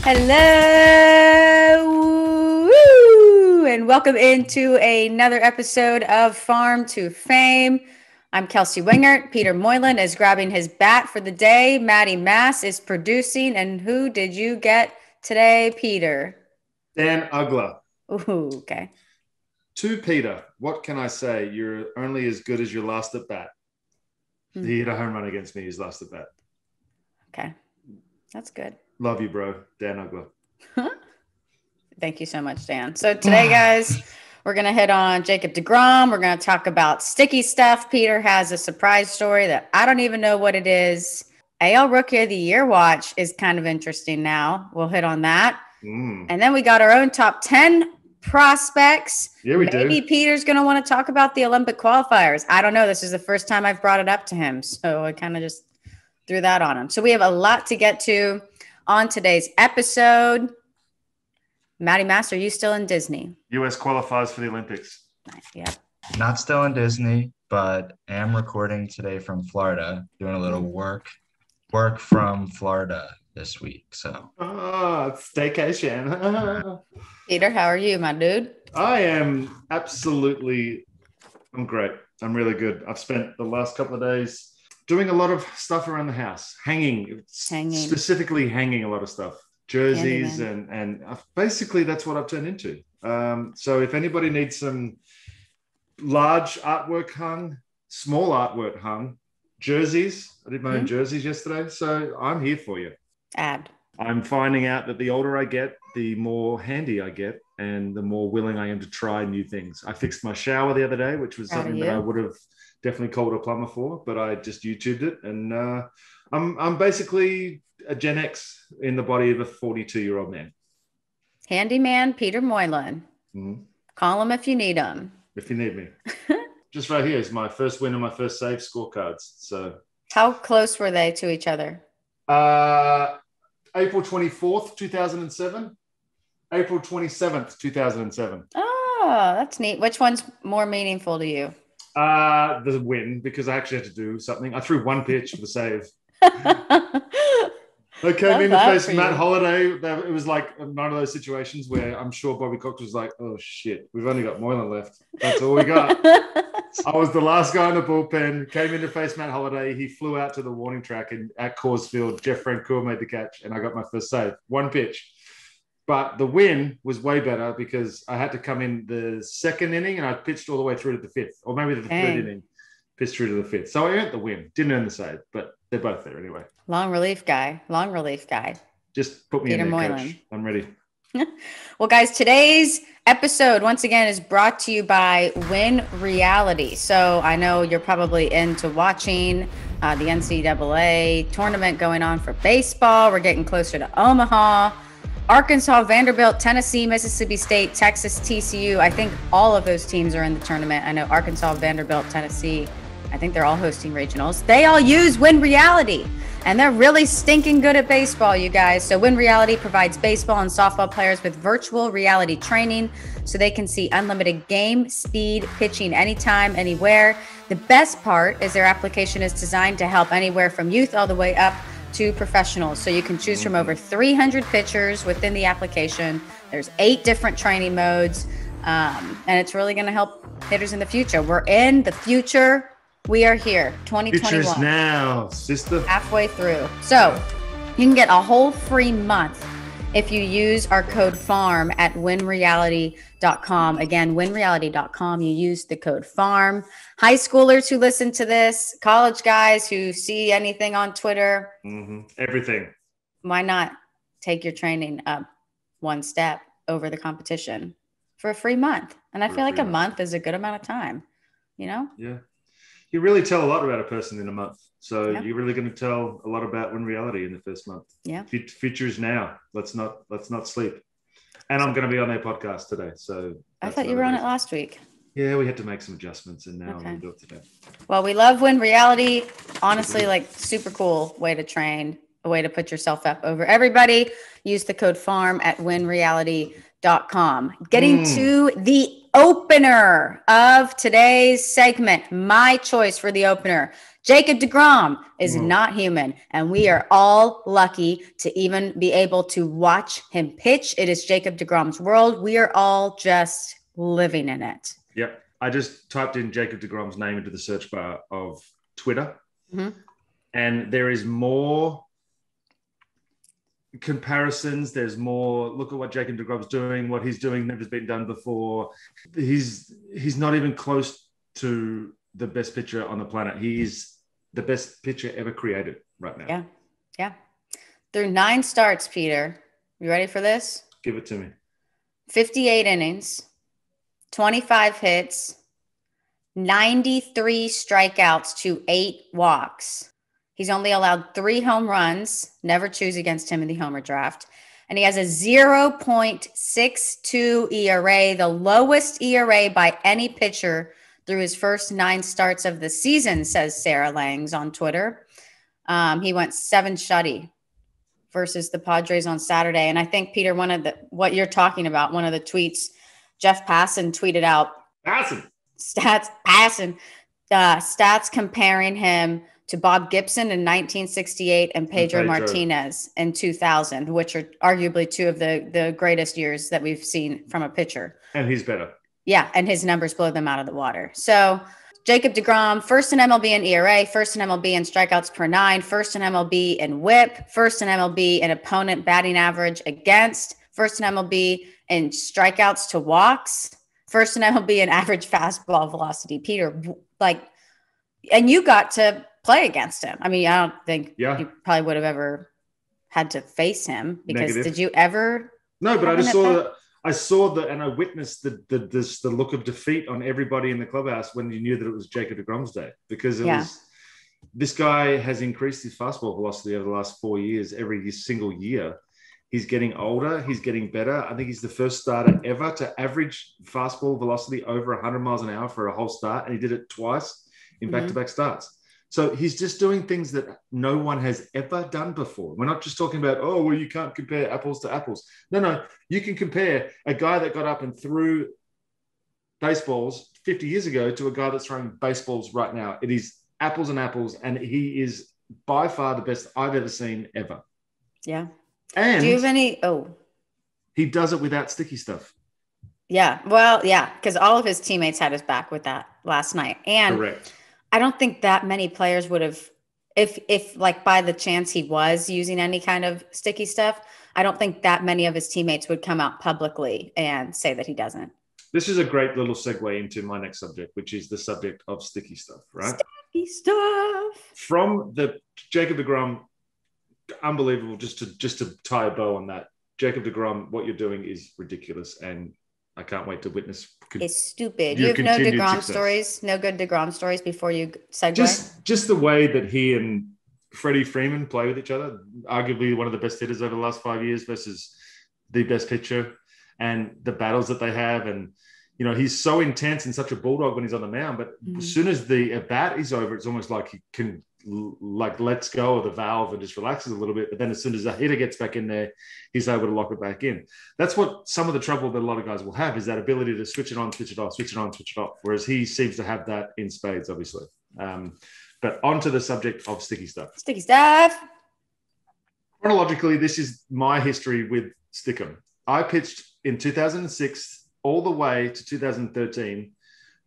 Hello, woo, and welcome into another episode of Farm to Fame. I'm Kelsey Wingert. Peter Moylan is grabbing his bat for the day. Maddie Mass is producing. And who did you get today, Peter? Dan Ugler. Ooh, okay. To Peter, what can I say? You're only as good as your last at bat. He hit a home run against me his last at bat. Okay, that's good. Love you, bro. Dan Ugler. Thank you so much, Dan. So today, guys, we're going to hit on Jacob deGrom. We're going to talk about sticky stuff. Peter has a surprise story that I don't even know what it is. AL Rookie of the Year watch is kind of interesting now. We'll hit on that. And then we got our own top 10 prospects. Yeah, we do. Maybe Peter's going to want to talk about the Olympic qualifiers. I don't know. This is the first time I've brought it up to him. So I kind of just threw that on him. So we have a lot to get to on today's episode. Maddie Mass, are you still in Disney? US qualifiers for the Olympics. Nice. Yep. Not still in Disney, but am recording today from Florida, doing a little work from Florida this week. So staycation. Peter, how are you, my dude? I am I'm great. I'm really good. I've spent the last couple of days doing a lot of stuff around the house, specifically hanging a lot of stuff. Jerseys and basically that's what I've turned into. So if anybody needs some large artwork hung, small artwork hung, jerseys, I did my own jerseys yesterday, so I'm here for you. I'm finding out that the older I get, the more handy I get and the more willing I am to try new things. I fixed my shower the other day, which was something that I would have definitely called a plumber for, but I just YouTubed it, and I'm basically a Gen X in the body of a 42-year-old man. Handyman Peter Moylan. Call him if you need him. If you need me. Just right here is my first win and my first save scorecards. So, how close were they to each other? April 24th, 2007. April 27th, 2007. Oh, that's neat. Which one's more meaningful to you? The win, because I actually had to do something. I threw one pitch for the save. I came in to face Matt Holliday. It was like one of those situations where I'm sure Bobby Cox was like, oh, shit, we've only got Moylan left. That's all we got. I was the last guy in the bullpen, came in to face Matt Holliday. He flew out to the warning track, and at Coors Field, Jeff Franco made the catch, and I got my first save. One pitch. But the win was way better because I had to come in the second inning, and I pitched all the way through to the fifth, or maybe the third inning, pitched through to the fifth. So I earned the win. Didn't earn the save, but they're both there anyway. Long relief guy. Just put me Peter in there, Moylan. Coach. I'm ready. Well, guys, today's episode, once again, is brought to you by Win Reality. So I know you're probably into watching the NCAA tournament going on for baseball. We're getting closer to Omaha. Arkansas, Vanderbilt, Tennessee, Mississippi State, Texas, TCU. I think all of those teams are in the tournament. I know Arkansas, Vanderbilt, Tennessee. I think they're all hosting regionals. They all use Win Reality, and they're really stinking good at baseball, you guys. So Win Reality provides baseball and softball players with virtual reality training so they can see unlimited game, speed, pitching anytime, anywhere. The best part is their application is designed to help anywhere from youth all the way up to professionals. So you can choose from over 300 pitchers within the application. There's 8 different training modes, and it's really going to help hitters in the future. We're in the future. We are here, 2021. Future's now, sister. Halfway through. So you can get a whole free month if you use our code FARM at winreality.com. Again, winreality.com. You use the code FARM. High schoolers who listen to this, college guys who see anything on Twitter. Everything. Why not take your training up one step over the competition for a free month? And I feel like a month is a good amount of time, you know? Yeah. You really tell a lot about a person in a month. So you're really going to tell a lot about Win Reality in the first month. Yeah. Future is now. Let's not sleep. And I'm going to be on their podcast today. So I thought you were on it last week. Yeah, we had to make some adjustments, and now I'm going to do it today. Well, we love Win Reality. Honestly, like super cool way to train, a way to put yourself up over everybody. Use the code FARM at winreality.com. Getting to the opener of today's segment, my choice for the opener, Jacob deGrom is not human, and we are all lucky to even be able to watch him pitch. It is Jacob deGrom's world. We are all just living in it. Yep. I just typed in Jacob deGrom's name into the search bar of Twitter, and there is more comparisons. There's more, look at what Jacob deGrom's doing, what he's doing never's been done before. He's not even close to the best pitcher on the planet. He is the best pitcher ever created right now. Yeah. Through 9 starts, Peter. You ready for this? Give it to me. 58 innings, 25 hits, 93 strikeouts to 8 walks. He's only allowed 3 home runs. Never choose against him in the homer draft. And he has a 0.62 ERA, the lowest ERA by any pitcher through his first 9 starts of the season, says Sarah Langs on Twitter. He went 7 shutty versus the Padres on Saturday. And I think, Peter, what you're talking about, one of the tweets, Jeff Passan tweeted out stats comparing him to Bob Gibson in 1968 and Pedro Martinez in 2000, which are arguably 2 of the greatest years that we've seen from a pitcher. And he's better. Yeah, and his numbers blow them out of the water. So Jacob deGrom, first in MLB in ERA, first in MLB in strikeouts per 9, first in MLB in WHIP, first in MLB in opponent batting average against, first in MLB in strikeouts to walks, first in MLB in average fastball velocity. Peter, and you got to play against him. I mean, I don't think you probably would have ever had to face him because did you ever? No, but I saw that and I witnessed the look of defeat on everybody in the clubhouse when you knew that it was Jacob deGrom's day, because this guy has increased his fastball velocity over the last 4 years, every single year. He's getting older. He's getting better. I think he's the first starter ever to average fastball velocity over 100 miles an hour for a whole start. And he did it twice in back-to-back starts. So he's just doing things that no one has ever done before. We're not just talking about, you can't compare apples to apples. No, you can compare a guy that got up and threw baseballs 50 years ago to a guy that's throwing baseballs right now. It is apples and apples, and he is by far the best I've ever seen ever. Yeah. And do you have any? He does it without sticky stuff. Yeah. Well, yeah, because all of his teammates had his back with that last night. And correct. I don't think that many players would have, if like by the chance he was using any kind of sticky stuff, I don't think that many of his teammates would come out publicly and say that he doesn't. This is a great little segue into my next subject, which is the subject of sticky stuff, right? Sticky stuff. From the Jacob deGrom, unbelievable, just to tie a bow on that. Jacob deGrom, what you're doing is ridiculous, and I can't wait to witness. It's stupid. You have no deGrom stories, no good deGrom stories before you segue? Just the way that he and Freddie Freeman play with each other, arguably one of the best hitters over the last 5 years versus the best pitcher, and the battles that they have. And, he's so intense and such a bulldog when he's on the mound, but as soon as the at-bat is over, it's almost like he can lets go of the valve and just relaxes a little bit. But then as soon as the hitter gets back in there, he's able to lock it back in. That's what some of the trouble that a lot of guys will have, is that ability to switch it on, switch it off, switch it on, switch it off. Whereas he seems to have that in spades, obviously. But on to the subject of sticky stuff. Sticky stuff. Chronologically, this is my history with Stickum. I pitched in 2006 all the way to 2013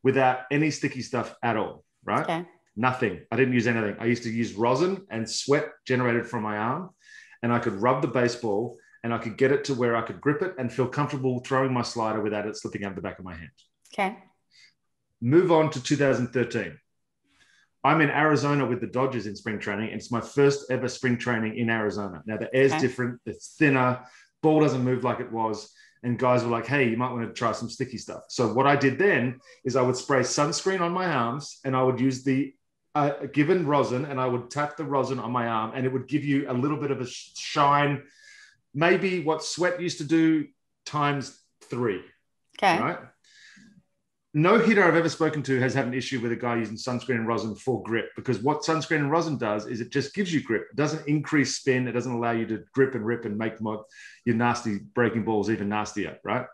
without any sticky stuff at all, right? Okay. Nothing. I didn't use anything. I used to use rosin and sweat generated from my arm, and I could rub the baseball and I could get it to where I could grip it and feel comfortable throwing my slider without it slipping out of the back of my hand. Okay. Move on to 2013. I'm in Arizona with the Dodgers in spring training, and it's my first ever spring training in Arizona. Now, the air's different. It's thinner. Ball doesn't move like it was. And guys were like, hey, you might want to try some sticky stuff. So what I did then is I would spray sunscreen on my arms, and I would use the given rosin, and I would tap the rosin on my arm, and it would give you a little bit of a shine, maybe what sweat used to do times 3. Okay. Right? No hitter I've ever spoken to has had an issue with a guy using sunscreen and rosin for grip, because what sunscreen and rosin does is it just gives you grip. It doesn't increase spin. It doesn't allow you to grip and rip and make your nasty breaking balls even nastier, right?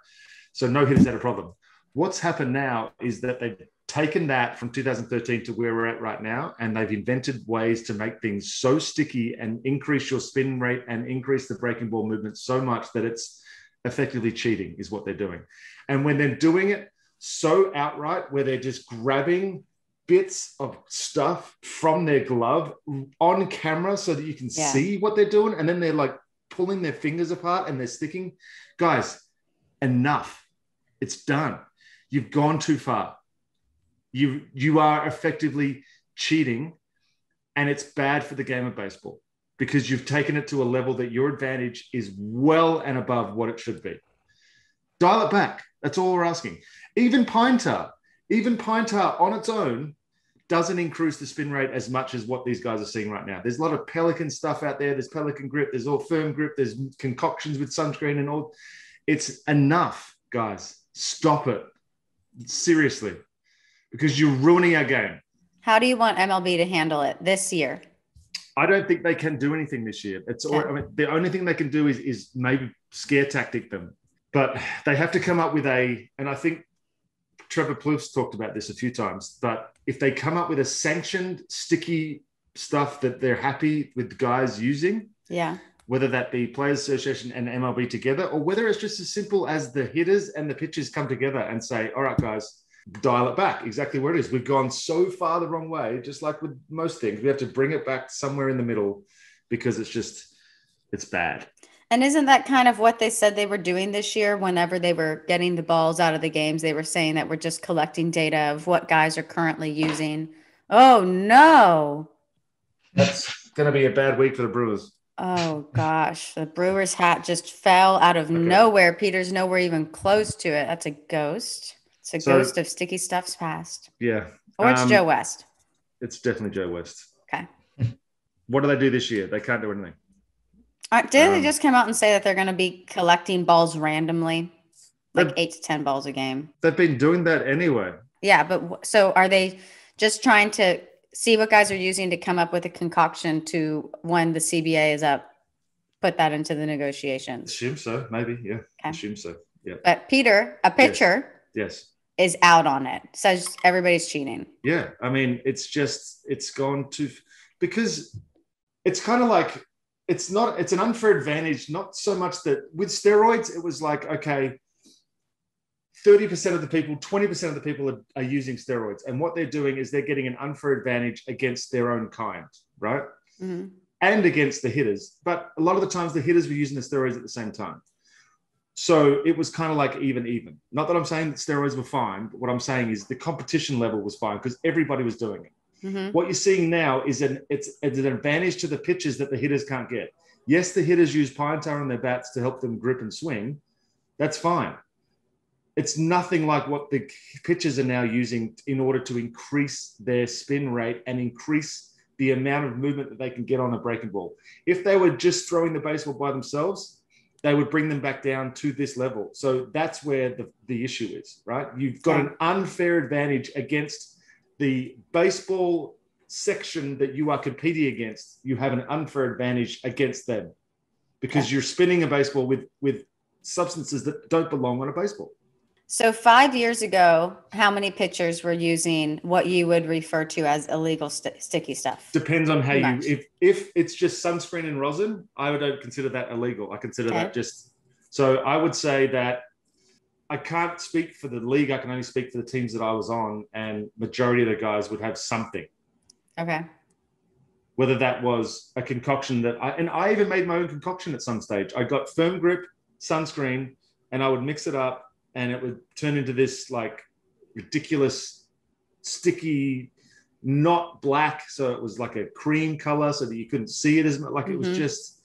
So no hitters had a problem. What's happened now is that they've taken that from 2013 to where we're at right now, and they've invented ways to make things so sticky and increase your spin rate and increase the breaking ball movement so much that it's effectively cheating is what they're doing. And when they're doing it so outright, where they're just grabbing bits of stuff from their glove on camera so that you can see what they're doing, and then they're like pulling their fingers apart and they're sticking. Guys, enough. It's done. You've gone too far. You are effectively cheating, and it's bad for the game of baseball because you've taken it to a level that your advantage is well and above what it should be. Dial it back. That's all we're asking. Even pine tar on its own doesn't increase the spin rate as much as what these guys are seeing right now. There's a lot of Pelican stuff out there. There's Pelican grip. There's all firm grip. There's concoctions with sunscreen and all. It's enough, guys. Stop it. Seriously. Because you're ruining our game. How do you want MLB to handle it this year? I don't think they can do anything this year. The only thing they can do is maybe scare tactic them. But they have to come up with and I think Trevor Plouffe's talked about this a few times, but if they come up with a sanctioned, sticky stuff that they're happy with the guys using, whether that be Players Association and MLB together, or whether it's just as simple as the hitters and the pitchers come together and say, all right, guys, dial it back exactly where it is. We've gone so far the wrong way, just like with most things. We have to bring it back somewhere in the middle because it's bad. And isn't that kind of what they said they were doing this year? Whenever they were getting the balls out of the games, they were saying that we're just collecting data of what guys are currently using. Oh, no. That's going to be a bad week for the Brewers. Oh, gosh. The Brewers' hat just fell out of nowhere. Peter's nowhere even close to it. That's a ghost. It's a ghost of Sticky Stuff's past. Yeah. Or it's Joe West. It's definitely Joe West. Okay. What do they do this year? They can't do anything. Did they just come out and say that they're going to be collecting balls randomly, like 8 to 10 balls a game? They've been doing that anyway. Yeah, but so are they just trying to see what guys are using to come up with a concoction to, when the CBA is up, put that into the negotiations? Assume so, maybe. Yeah, okay. Assume so. Yeah. But Peter, a pitcher, yes, is out on it. Says everybody's cheating. Yeah, I mean, it's gone too, because it's kind of like. It's an unfair advantage, not so much that with steroids, it was like, okay, 30% of the people, 20% of the people are using steroids. And what they're doing is they're getting an unfair advantage against their own kind, right? Mm-hmm. And against the hitters. But a lot of the times the hitters were using the steroids at the same time. So it was kind of like even. Not that I'm saying that steroids were fine, but what I'm saying is the competition level was fine because everybody was doing it. Mm-hmm. What you're seeing now is it's an advantage to the pitchers that the hitters can't get. Yes, the hitters use pine tar on their bats to help them grip and swing. That's fine. It's nothing like what the pitchers are now using in order to increase their spin rate and increase the amount of movement that they can get on a breaking ball. If they were just throwing the baseball by themselves, they would bring them back down to this level. So that's where the issue is, right? You've got an unfair advantage against the baseball section that you are competing against. You have an unfair advantage against them because you're spinning a baseball with substances that don't belong on a baseball. So 5 years ago, how many pitchers were using what you would refer to as illegal sticky stuff? Depends on how if it's just sunscreen and rosin, I don't consider that illegal. I consider that so I would say that I can't speak for the league. I can only speak for the teams that I was on, and majority of the guys would have something. Okay. Whether that was a concoction I even made my own concoction at some stage. I got firm grip sunscreen and I would mix it up and it would turn into this like ridiculous sticky, not black. So it was like a cream color so that you couldn't see it as much. Like it was just,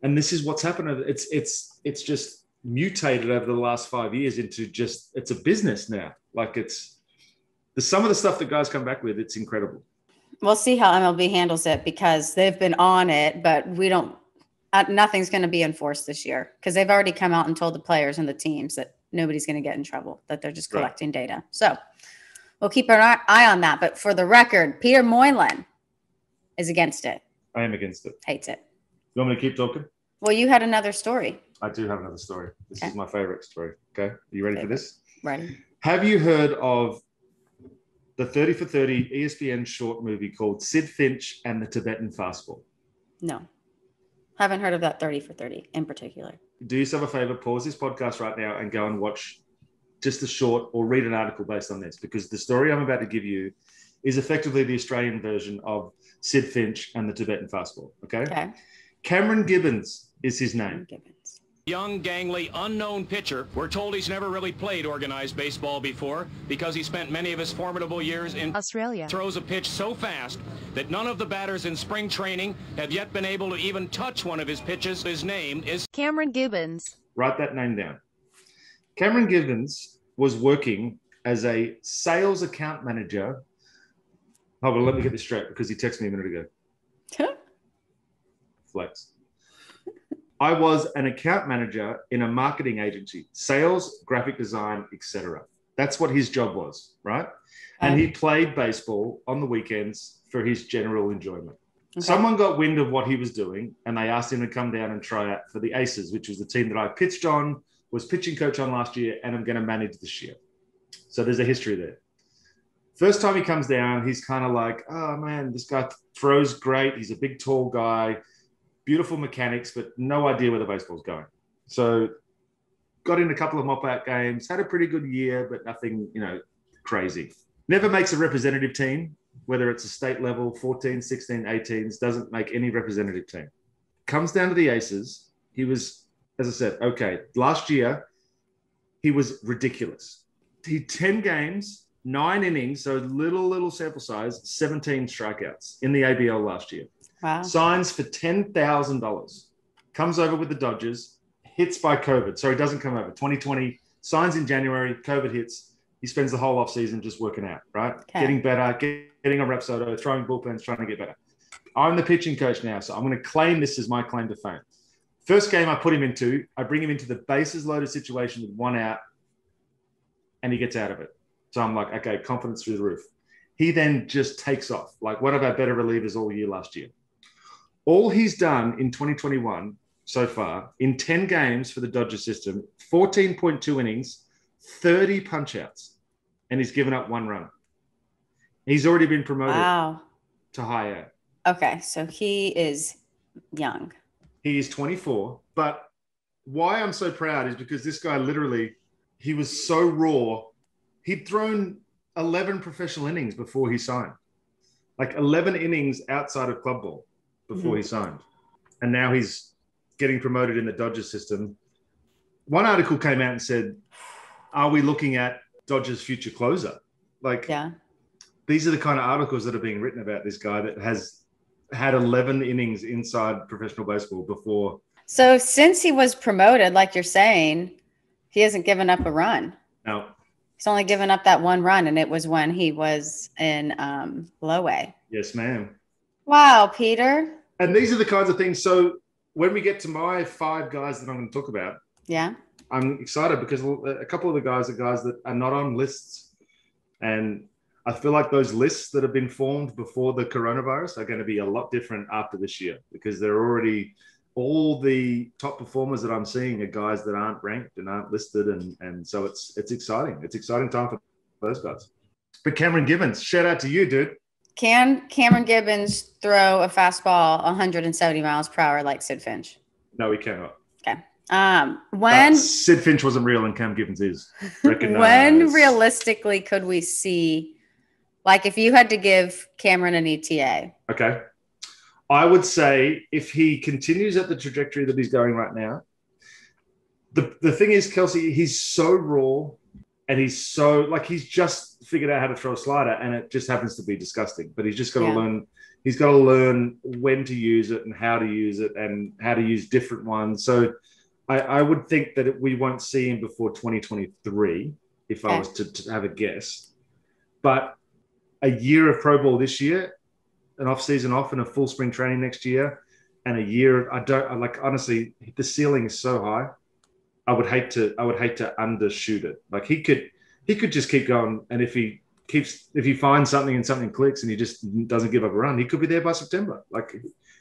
and this is what's happened. It's just mutated over the last 5 years into just, it's a business now. Like some of the stuff that guys come back with, it's incredible. We'll see how MLB handles it because they've been on it, but nothing's going to be enforced this year because they've already come out and told the players and the teams that nobody's going to get in trouble, that they're just collecting data. So we'll keep an eye on that. But for the record, Peter Moylan is against it. I am against it. Hates it. You want me to keep talking? Well, you had another story. I do have another story. This is my favorite story. Okay. Are you ready for this? Ready. Have you heard of the 30 for 30 ESPN short movie called Sid Finch and the Tibetan Fastball? No. Haven't heard of that 30 for 30 in particular. Do yourself a favor, pause this podcast right now and go and watch just a short or read an article based on this, because the story I'm about to give you is effectively the Australian version of Sid Finch and the Tibetan Fastball. Okay. Cameron Gibbens is his name. Young, gangly, unknown pitcher. We're told he's never really played organized baseball before because he spent many of his formidable years in Australia. Throws a pitch so fast that none of the batters in spring training have yet been able to even touch one of his pitches. His name is Cameron Gibbens. Write that name down. Cameron Gibbens was working as a sales account manager. Oh, well, let me get this straight because he texted me a minute ago. Flex. I was an account manager in a marketing agency, sales, graphic design, etc. That's what his job was, right? And he played baseball on the weekends for his general enjoyment. Okay. Someone got wind of what he was doing, and they asked him to come down and try out for the Aces, which was the team that I pitched on, was pitching coach on last year, and I'm going to manage this year. So there's a history there. First time he comes down, he's kind of like, oh, man, this guy throws great. He's a big, tall guy. Beautiful mechanics, but no idea where the baseball's going. So got in a couple of mop-out games, had a pretty good year, but nothing, crazy. Never makes a representative team, whether it's a state level, 14, 16, 18s, doesn't make any representative team. Comes down to the Aces. He was, as I said, okay. Last year, he was ridiculous. He 10 games, 9 innings, so little sample size, 17 strikeouts in the ABL last year. Wow. Signs for $10,000. Comes over with the Dodgers, hits by COVID. So he doesn't come over. 2020, signs in January, COVID hits. He spends the whole offseason just working out, right? Okay. Getting better, getting on Rapsodo, throwing bullpens, trying to get better. I'm the pitching coach now, so I'm going to claim this as my claim to fame. First game I put him into, I bring him into the bases loaded situation with 1 out, and he gets out of it. So I'm like, okay, confidence through the roof. He then just takes off, like one of our better relievers all year last year. All he's done in 2021 so far, in 10 games for the Dodger system, 14.2 innings, 30 punch-outs, and he's given up 1 run. He's already been promoted to high A. Okay, so he is young. He is 24, but why I'm so proud is because this guy literally, he was so raw. He'd thrown 11 professional innings before he signed. Like 11 innings outside of club ball before he signed. And now he's getting promoted in the Dodgers system. One article came out and said, are we looking at Dodgers' future closer? Like, these are the kind of articles that are being written about this guy that has had 11 innings inside professional baseball before. So since he was promoted, like you're saying, he hasn't given up a run. No. He's only given up that 1 run, and it was when he was in low A. Yes, ma'am. Wow, Peter. And these are the kinds of things. So when we get to my 5 guys that I'm going to talk about, I'm excited because a couple of the guys are guys that are not on lists. And I feel like those lists that have been formed before the coronavirus are going to be a lot different after this year, because they're already, all the top performers that I'm seeing are guys that aren't ranked and aren't listed. And so it's exciting. It's exciting time for those guys. But Cameron Gibbens, shout out to you, dude. Can Cameron Gibbens throw a fastball 170 miles per hour like Sid Finch? No, he cannot. Okay. When Sid Finch wasn't real and Cam Gibbens is. When realistically could we see, like if you had to give Cameron an ETA? Okay. I would say if he continues at the trajectory that he's going right now, the thing is, Kelsey, he's so raw and he's so, like, he's just figured out how to throw a slider and it just happens to be disgusting. But he's just got to learn. He's got to learn when to use it and how to use it and how to use different ones. So I would think that we won't see him before 2023 if I was to have a guess. But a year of pro ball this year, an off season off and a full spring training next year, and a year, honestly, the ceiling is so high. I would hate to undershoot it. Like he could just keep going. And if he finds something and something clicks and he just doesn't give up a run, he could be there by September. Like,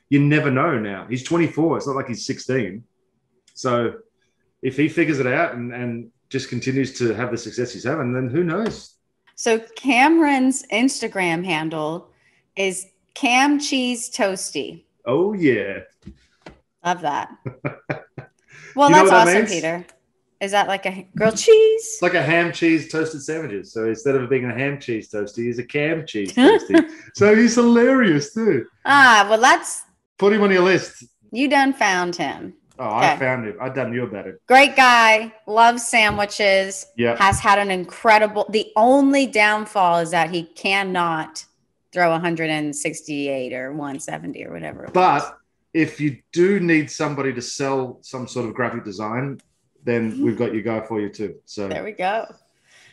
you never know now. He's 24. It's not like he's 16. So if he figures it out and just continues to have the success he's having, then who knows? So Cameron's Instagram handle is Cam Cheese Toasty. Oh, yeah. Love that. Well, You know that's what that awesome, means? Peter. Is that like a grilled cheese? It's like a ham cheese toasted sandwiches. So instead of being a ham cheese toasty, he's a cam cheese toasty. So he's hilarious too. Well, Put him on your list. You done found him. Oh, Okay. I found him. I done you about it. Great guy. Loves sandwiches. Yeah. Has had an incredible. The only downfall is that he cannot throw 168 or 170 or whatever. But if you do need somebody to sell some sort of graphic design, then we've got your guy for you too. So there we go.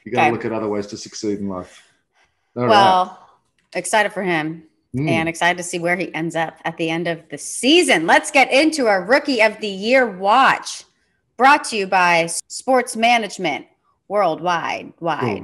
You got to Okay. look at other ways to succeed in life. All Well, excited for him. right. And excited to see where he ends up at the end of the season. Let's get into our Rookie of the Year watch, brought to you by Sports Management Worldwide. Wide.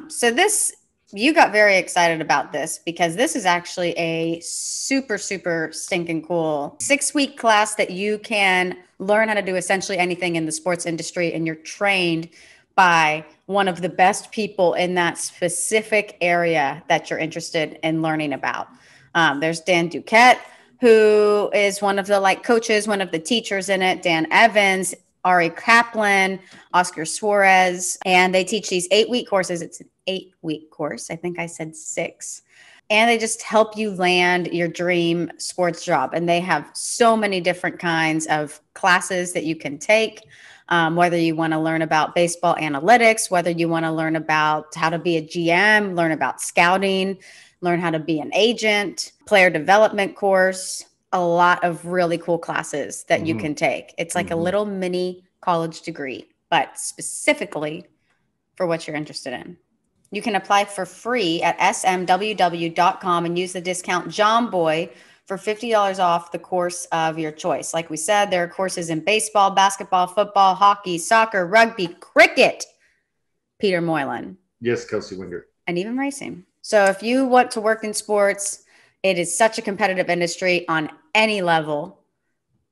So this, you got very excited about this because this is actually a super, super stinking cool 6-week class that you can learn how to do essentially anything in the sports industry, and you're trained by one of the best people in that specific area that you're interested in learning about. There's Dan Duquette, who is one of the coaches, one of the teachers in it, Dan Evans, Ari Kaplan, Oscar Suarez, and they teach these 8-week courses. It's an 8-week course. I think I said 6. And they just help you land your dream sports job. And they have so many different kinds of classes that you can take. Whether you want to learn about baseball analytics, whether you want to learn about how to be a GM, learn about scouting, learn how to be an agent, player development course, a lot of really cool classes that you can take. It's like a little mini college degree, but specifically for what you're interested in. You can apply for free at smww.com and use the discount JOHNBOY for $50 off the course of your choice. Like we said, there are courses in baseball, basketball, football, hockey, soccer, rugby, cricket, Peter Moylan. Yes, Kelsey Winger. And even racing. So if you want to work in sports, it is such a competitive industry on any level.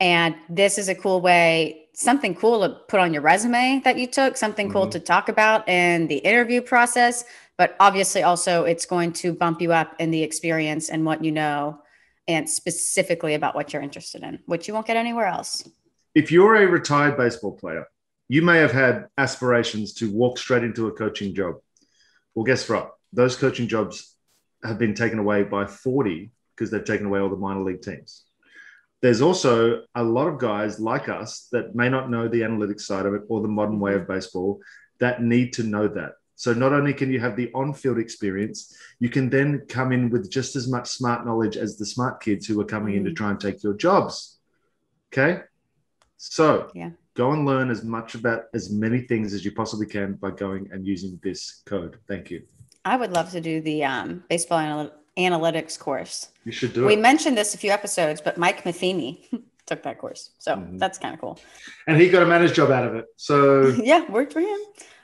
And this is a cool way, something cool to put on your resume that you took, something cool to talk about in the interview process. But obviously also it's going to bump you up in the experience and what you know, and specifically about what you're interested in, which you won't get anywhere else. If you're a retired baseball player, you may have had aspirations to walk straight into a coaching job. Well, guess what? Those coaching jobs have been taken away by 40 because they've taken away all the minor league teams. There's also a lot of guys like us that may not know the analytics side of it or the modern way of baseball that need to know that. So not only can you have the on-field experience, you can then come in with just as much smart knowledge as the smart kids who are coming in to try and take your jobs. Okay? So go and learn as much about as many things as you possibly can by going and using this code. Thank you. I would love to do the baseball analytics course. You should do it. We mentioned this a few episodes, but Mike Matheny took that course. So that's kind of cool. And he got a managed job out of it. So yeah, worked for him.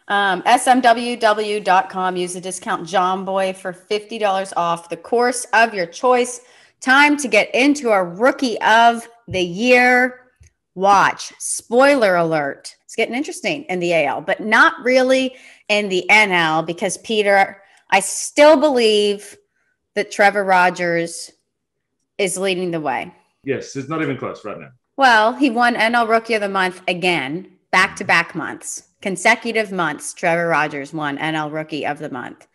smww.com. Use the discount JOHNBOY for $50 off the course of your choice. Time to get into our Rookie of the Year watch. Spoiler alert. It's getting interesting in the AL, but not really in the NL because, Peter, I still believe that Trevor Rogers is leading the way. yes, it's not even close right now. Well, he won NL Rookie of the Month again, back-to-back months. Consecutive months, Trevor Rogers won NL Rookie of the Month.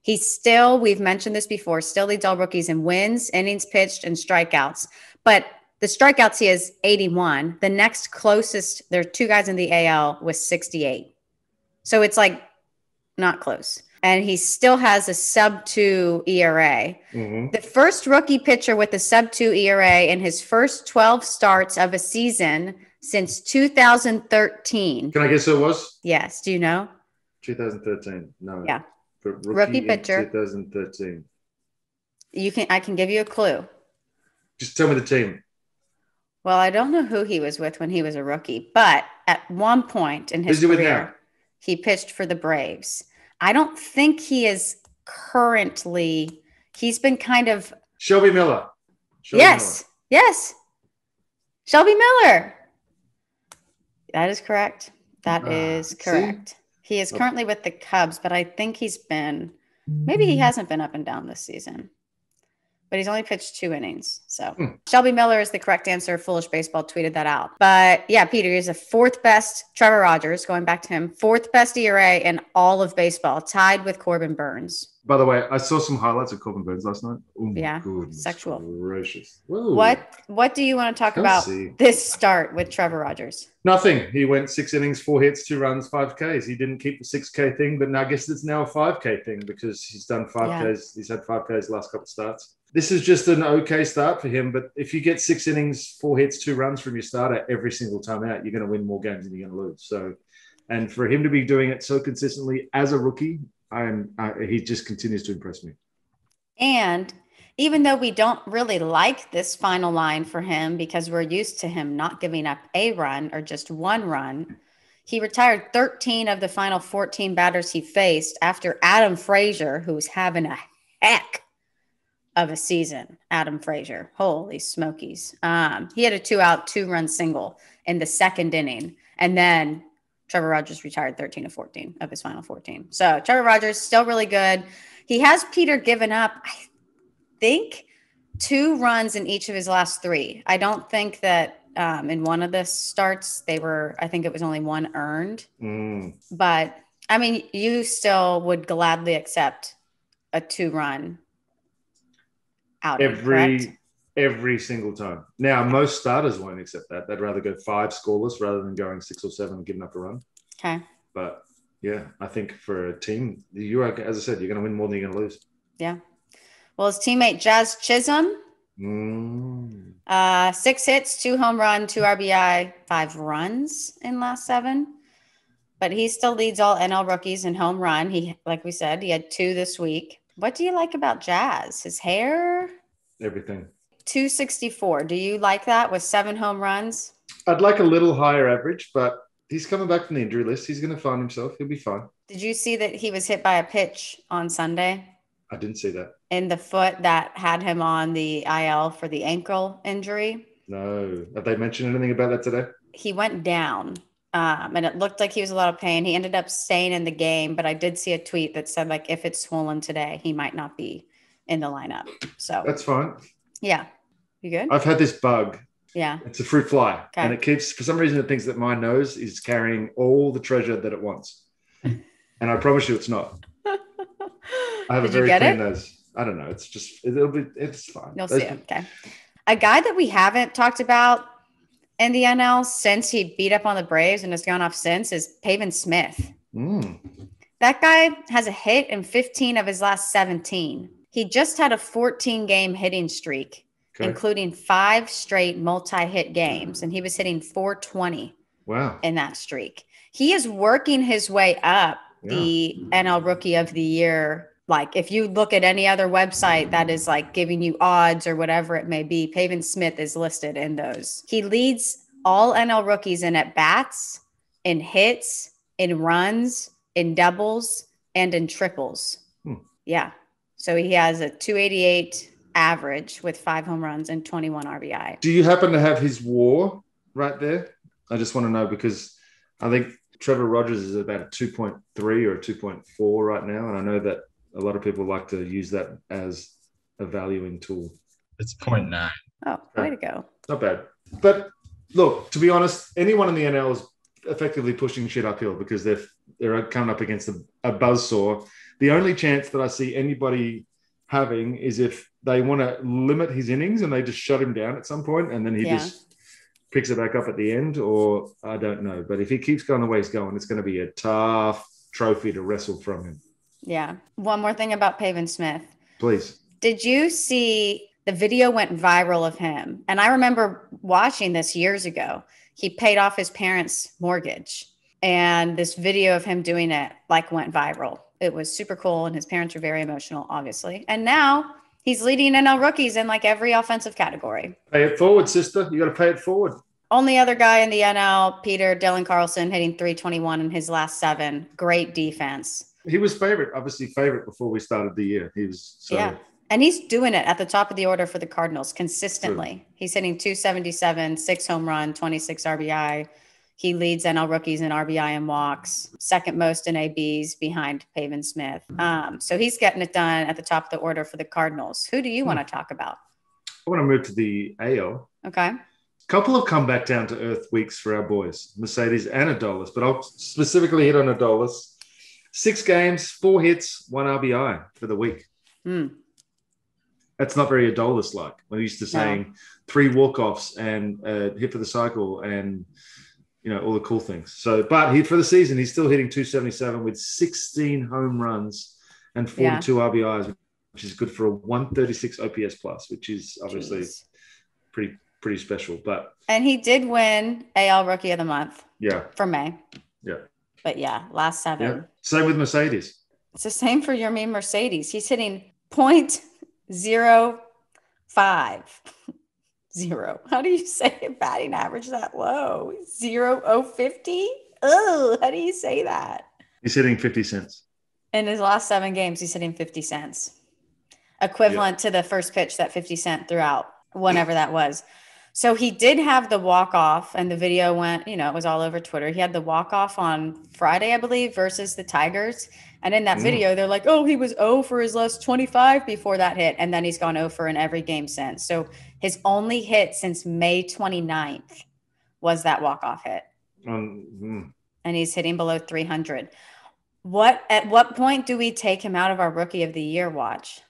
He's still, we've mentioned this before, still leads all rookies in wins, innings pitched, and strikeouts. But the strikeouts, he has 81. The next closest, there are 2 guys in the AL with 68. So it's like not close. And he still has a sub-2 ERA. The first rookie pitcher with a sub-2 ERA in his first 12 starts of a season since 2013. Can I guess who it was? Yes. Do you know? 2013. No. Yeah. But Rookie pitcher. 2013. I can give you a clue. Just tell me the team. Well, I don't know who he was with when he was a rookie, but at one point in his Who's he with career, now? he pitched for the Braves. I don't think he is currently, he's been kind of. Shelby Miller. Yes. Shelby Miller. That is correct. That is correct. See? He is currently with the Cubs, but I think maybe he hasn't been up and down this season. But he's only pitched 2 innings. So Shelby Miller is the correct answer. Foolish Baseball tweeted that out. But yeah, Peter is the 4th best. Trevor Rogers, going back to him, 4th best ERA in all of baseball, tied with Corbin Burns. By the way, I saw some highlights of Corbin Burns last night. Oh my goodness sexual. Gracious. What do you want to talk about this start with Trevor Rogers? Nothing. He went 6 innings, 4 hits, 2 runs, 5 Ks. He didn't keep the 6K thing, but I guess it's now a 5K thing because he's done 5Ks. He's had 5Ks the last couple of starts. This is just an okay start for him, but if you get 6 innings, 4 hits, 2 runs from your starter every single time out, you're going to win more games than you're going to lose. So, and for him to be doing it so consistently as a rookie, he just continues to impress me. And even though we don't really like this final line for him because we're used to him not giving up a run or just 1 run, he retired 13 of the final 14 batters he faced after Adam Frazier, who was having a heck of a season. Adam Frazier, holy smokies. He had a 2-out, 2-run single in the 2nd inning. And then Trevor Rogers retired 13 of 14 of his final 14. So Trevor Rogers still really good. He has, Peter, given up, I think, 2 runs in each of his last 3. I don't think that in one of the starts I think it was only 1 earned. But I mean, you still would gladly accept a 2-run outing, correct? Every single time. Now, most starters won't accept that. They'd rather go 5 scoreless rather than going 6 or 7 and giving up a run. Okay. But yeah, I think for a team, as I said, you're going to win more than you're going to lose. Yeah. Well, his teammate Jazz Chisholm, 6 hits, 2 home run, 2 RBI, 5 runs in last 7. But he still leads all NL rookies in home run. Like we said, he had 2 this week. What do you like about Jazz? His hair? Everything. 264. Do you like that with 7 home runs? I'd like a little higher average, but he's coming back from the injury list. He's going to find himself. He'll be fine. Did you see that he was hit by a pitch on Sunday? I didn't see that. In the foot that had him on the IL for the ankle injury? No. Have they mentioned anything about that today? He went down, and it looked like he was in a lot of pain. He ended up staying in the game, but I did see a tweet that said, like, if it's swollen today, he might not be in the lineup. So that's fine. Yeah. You good? I've had this bug. Yeah. It's a fruit fly. Okay. And it keeps, for some reason, it thinks that my nose is carrying all the treasure that it wants. And I promise you it's not. I have a very clean nose. I don't know. It's just, it's fine. You'll see it. Okay. A guy that we haven't talked about in the NL since he beat up on the Braves and has gone off since is Pavin Smith. That guy has a hit in 15 of his last 17. He just had a 14-game hitting streak, including 5 straight multi-hit games, and he was hitting 420 in that streak. He is working his way up the NL Rookie of the Year. Like, if you look at any other website that is like giving you odds or whatever it may be, Pavin Smith is listed in those. He leads all NL rookies in at-bats, in hits, in runs, in doubles, and in triples. Yeah. So he has a 288 average with 5 home runs and 21 RBI. Do you happen to have his WAR right there? I just want to know because I think Trevor Rogers is about a 2.3 or a 2.4 right now. And I know that a lot of people like to use that as a valuing tool. It's 0.9. Oh, way to go. Not bad. But look, to be honest, anyone in the NL is effectively pushing shit uphill because they're coming up against a buzzsaw. The only chance that I see anybody having is if they want to limit his innings and they just shut him down at some point and then he just picks it back up at the end, or I don't know. But if he keeps going the way he's going, it's going to be a tough trophy to wrestle from him. Yeah. One more thing about Pavin Smith. Please. Did you see the video went viral of him? And I remember watching this years ago. He paid off his parents' mortgage. And this video of him doing it went viral. It was super cool. And his parents were very emotional, obviously. And now he's leading NL rookies in every offensive category. Pay it forward, sister. You got to pay it forward. Only other guy in the NL, Peter, Dylan Carlson, hitting 321 in his last 7. Great defense. He was obviously favorite before we started the year. He was Yeah. And he's doing it at the top of the order for the Cardinals consistently. True. He's hitting 277, 6 home run, 26 RBI. He leads NL rookies in RBI and walks, second most in ABs behind Pavin Smith. So he's getting it done at the top of the order for the Cardinals. Who do you want to talk about? I want to move to the AL. Okay. Couple of come back down to earth weeks for our boys, Mercedes and Adolis, but I'll specifically hit on Adolis. 6 games, 4 hits, 1 RBI for the week. That's not very Adolis-like. We're used to saying 3 walk-offs and hit for the cycle and, all the cool things. So, but for the season, he's still hitting 277 with 16 home runs and 42 RBIs, which is good for a 136 OPS plus, which is obviously pretty special. And he did win AL Rookie of the Month. Yeah. For May. Yeah. But last 7. Yeah. Same with Mercedes. It's the same for Yermin Mercedes. He's hitting .05. Zero. How do you say a batting average that low? 0.050? Oh, how do you say that? He's hitting 50 cents. In his last 7 games, he's hitting 50 cents. Equivalent to the first pitch that 50 Cent threw out, whenever that was. So he did have the walk-off, and the video went, it was all over Twitter. He had the walk-off on Friday, I believe, versus the Tigers. And in that video, they're like, he was 0 for his last 25 before that hit. And then he's gone 0 for in every game since. So his only hit since May 29th was that walk-off hit. And he's hitting below 300. At what point do we take him out of our Rookie of the Year watch?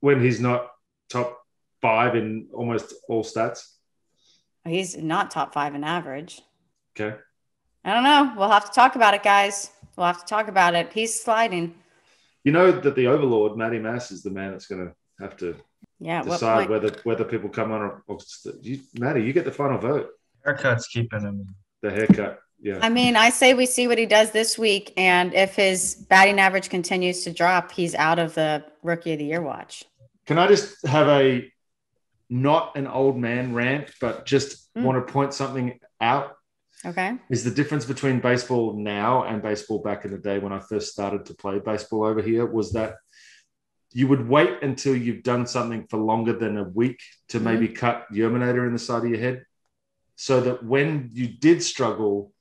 When he's not top 5 in almost all stats. He's not top 5 in average. Okay. I don't know. We'll have to talk about it, guys. We'll have to talk about it. He's sliding. You know that the overlord, Matty Mass, is the man that's going to have to decide whether people come on or Matty, you get the final vote. Haircut's keeping him. The haircut, yeah. I mean, I say we see what he does this week, and if his batting average continues to drop, he's out of the Rookie of the Year watch. Can I just have a not an old man rant, but just want to point something out? Okay. Is the difference between baseball now and baseball back in the day when I first started to play baseball over here was that you would wait until you've done something for longer than a week to maybe cut Yerminator in the side of your head, so that when you did struggle,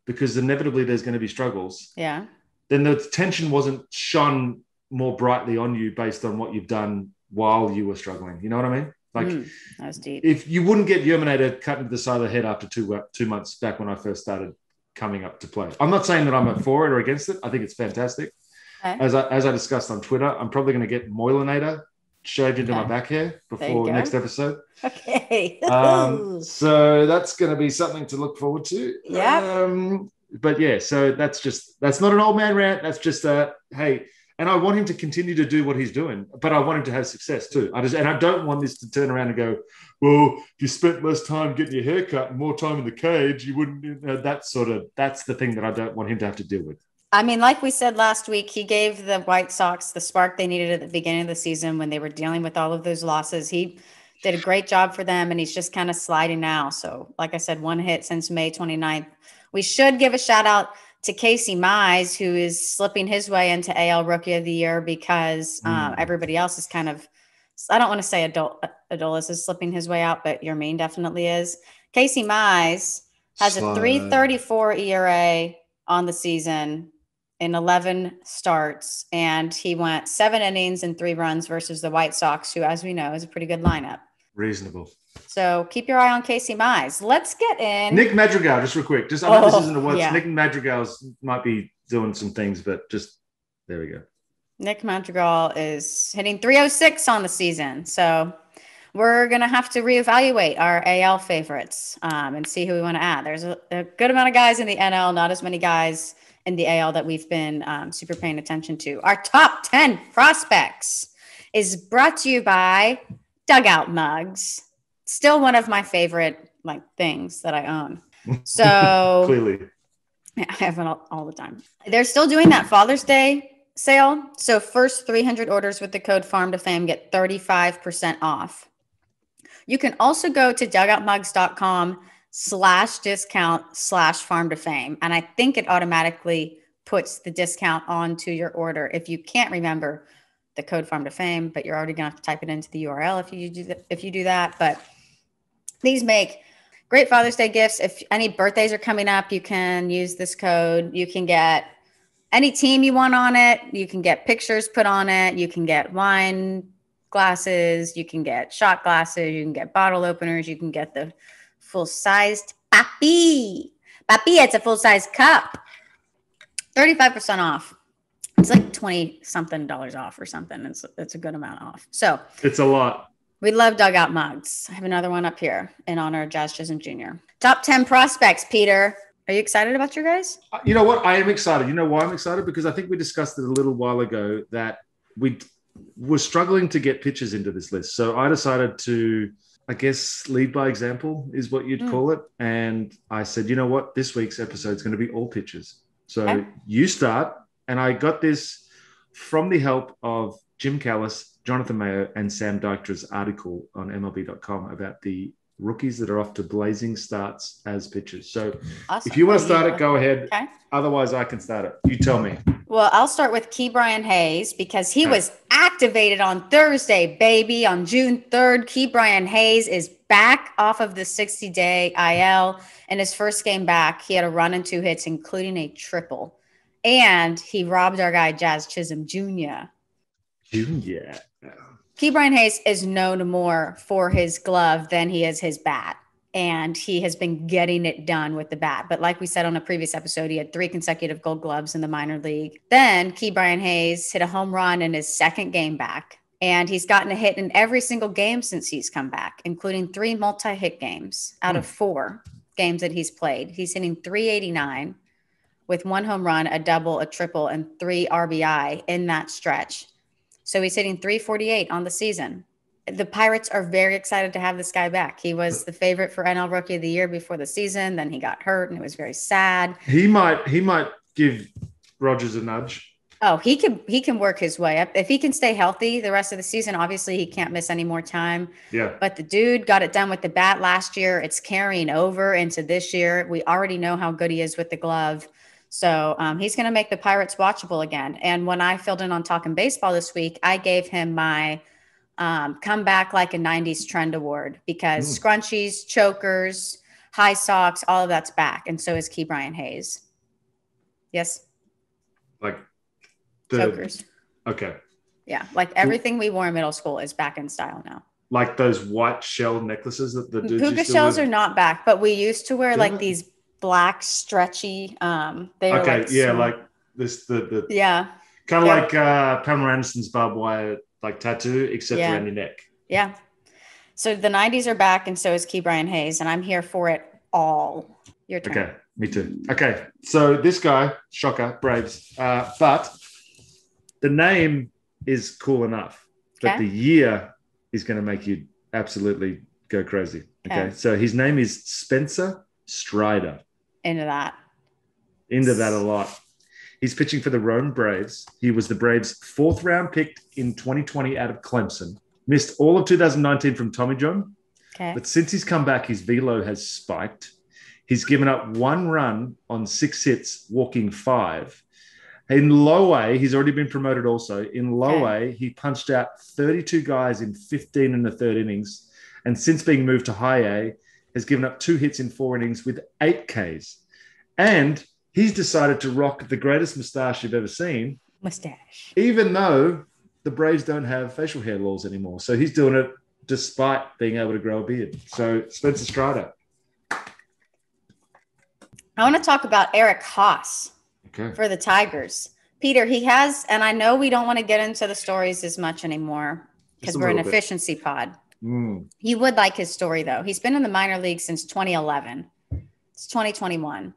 because inevitably there's going to be struggles, then the tension wasn't shone more brightly on you based on what you've done while you were struggling. You know what I mean? Like, that was deep. If you wouldn't get Yerminator cut into the side of the head after 2 months back when I first started coming up to play. I'm not saying that I'm for it or against it. I think it's fantastic. Okay. As I discussed on Twitter, I'm probably going to get Moilinator shaved into my back hair before next episode. Okay. So that's going to be something to look forward to. Yeah. But yeah, so that's not an old man rant. That's just hey. And I want him to continue to do what he's doing, but I want him to have success too. I don't want this to turn around and go, well, if you spent less time getting your hair cut and more time in the cage, you wouldn't, that's the thing that I don't want him to have to deal with. I mean, like we said last week, he gave the White Sox the spark they needed at the beginning of the season when they were dealing with all of those losses. He did a great job for them, and he's just kind of sliding now. So like I said, 1 hit since May 29th. We should give a shout out to Casey Mize, who is slipping his way into AL Rookie of the Year because everybody else is kind of, I don't want to say Adolis is slipping his way out, but Yermin definitely is. Casey Mize has a 3.34 ERA on the season in 11 starts, and he went 7 innings and 3 runs versus the White Sox, who, as we know, is a pretty good lineup. Reasonable. So keep your eye on Casey Mize. Let's get in. Nick Madrigal, just real quick. I know this isn't a watch. Yeah. Nick Madrigal might be doing some things, but just there we go. Nick Madrigal is hitting 306 on the season. So we're going to have to reevaluate our AL favorites and see who we want to add. There's a good amount of guys in the NL, not as many guys in the AL that we've been super paying attention to. Our top 10 prospects is brought to you by Dugout Mugs. Still one of my favorite things that I own. So clearly, I have it all the time. They're still doing that Father's Day sale. So first 300 orders with the code Farm to Fame get 35% off. You can also go to dugoutmugs.com/discount/Farm to Fame. And I think it automatically puts the discount onto your order. If you can't remember the code Farm to Fame, but you're already going to have to type it into the URL if you do that. But these make Great Father's Day gifts. If any birthdays are coming up, you can use this code. You can get any team you want on it. You can get pictures put on it. You can get wine glasses. You can get shot glasses. You can get bottle openers. You can get the full-sized papi. Papi, it's a full-size cup. 35% off. It's like $20-something off or something. It's a good amount off. So it's a lot. We love dugout mugs. I have another one up here in honor of Jazz Chisholm Jr. Top 10 prospects, Peter. Are you excited about your guys? You know what? I am excited. You know why I'm excited? Because I think we discussed it a little while ago that we were struggling to get pitchers into this list. So I decided to, I guess, lead by example is what you'd call it. And I said, you know what? This week's episode is going to be all pitchers. So you start. And I got this from the help of Jim Callis, Jonathan Mayo, and Sam Dykstra's article on MLB.com about the rookies that are off to blazing starts as pitchers. So if you want to start it, go ahead. Okay. Otherwise, I can start it. You tell me. Well, I'll start with Ke'Bryan Hayes because he was activated on Thursday, baby. On June 3rd, Ke'Bryan Hayes is back off of the 60-day IL. In his first game back, he had a run and 2 hits, including a triple. And he robbed our guy, Jazz Chisholm Jr. Ke'Bryan Hayes is known more for his glove than he is his bat. And he has been getting it done with the bat. But like we said on a previous episode, he had 3 consecutive gold gloves in the minor league. Then Ke'Bryan Hayes hit a home run in his second game back. And he's gotten a hit in every single game since he's come back, including 3 multi-hit games out of 4 games that he's played. He's hitting .389 with 1 home run, a double, a triple, and 3 RBI in that stretch. So he's hitting .348 on the season. The Pirates are very excited to have this guy back. He was the favorite for NL Rookie of the Year before the season. Then he got hurt, and it was very sad. He might give Rogers a nudge. Oh, he can work his way up. If he can stay healthy the rest of the season, obviously he can't miss any more time. Yeah. But the dude got it done with the bat last year. It's carrying over into this year. We already know how good he is with the glove. So he's going to make the Pirates watchable again. And when I filled in on Talking Baseball this week, I gave him my come back like a 90s trend award because scrunchies, chokers, high socks, all of that's back. And so is Ke'Bryan Hayes. Yes. Like chokers. Okay. Yeah. Like everything we wore in middle school is back in style now. Like those white shell necklaces that the dudes Puka shells are not back, but we used to wear like these black stretchy they were like this the kind of like Pamela Anderson's barbed wire like tattoo except around your neck. Yeah. So the 90s are back and so is Ke'Bryan Hayes and I'm here for it all. Your turn. Okay, me too. Okay. So this guy, shocker, Braves. But the name is cool enough that the year is going to make you absolutely go crazy. Okay. So his name is Spencer Stryder. Into that a lot. He's pitching for the Rome Braves. He was the Braves' 4th round pick in 2020 out of Clemson. Missed all of 2019 from Tommy John. Okay. But since he's come back, his velo has spiked. He's given up 1 run on 6 hits, walking 5. In low A, he's already been promoted also. In low A, he punched out 32 guys in 15 in the 3rd innings. And since being moved to high A, has given up 2 hits in 4 innings with 8 Ks. And he's decided to rock the greatest mustache you've ever seen. Mustache. Even though the Braves don't have facial hair laws anymore. So he's doing it despite being able to grow a beard. So Spencer Stryder. I want to talk about Eric Hasse for the Tigers. Peter, he has, and I know we don't want to get into the stories as much anymore because we're an efficiency pod. He would like his story, though. He's been in the minor league since 2011. It's 2021.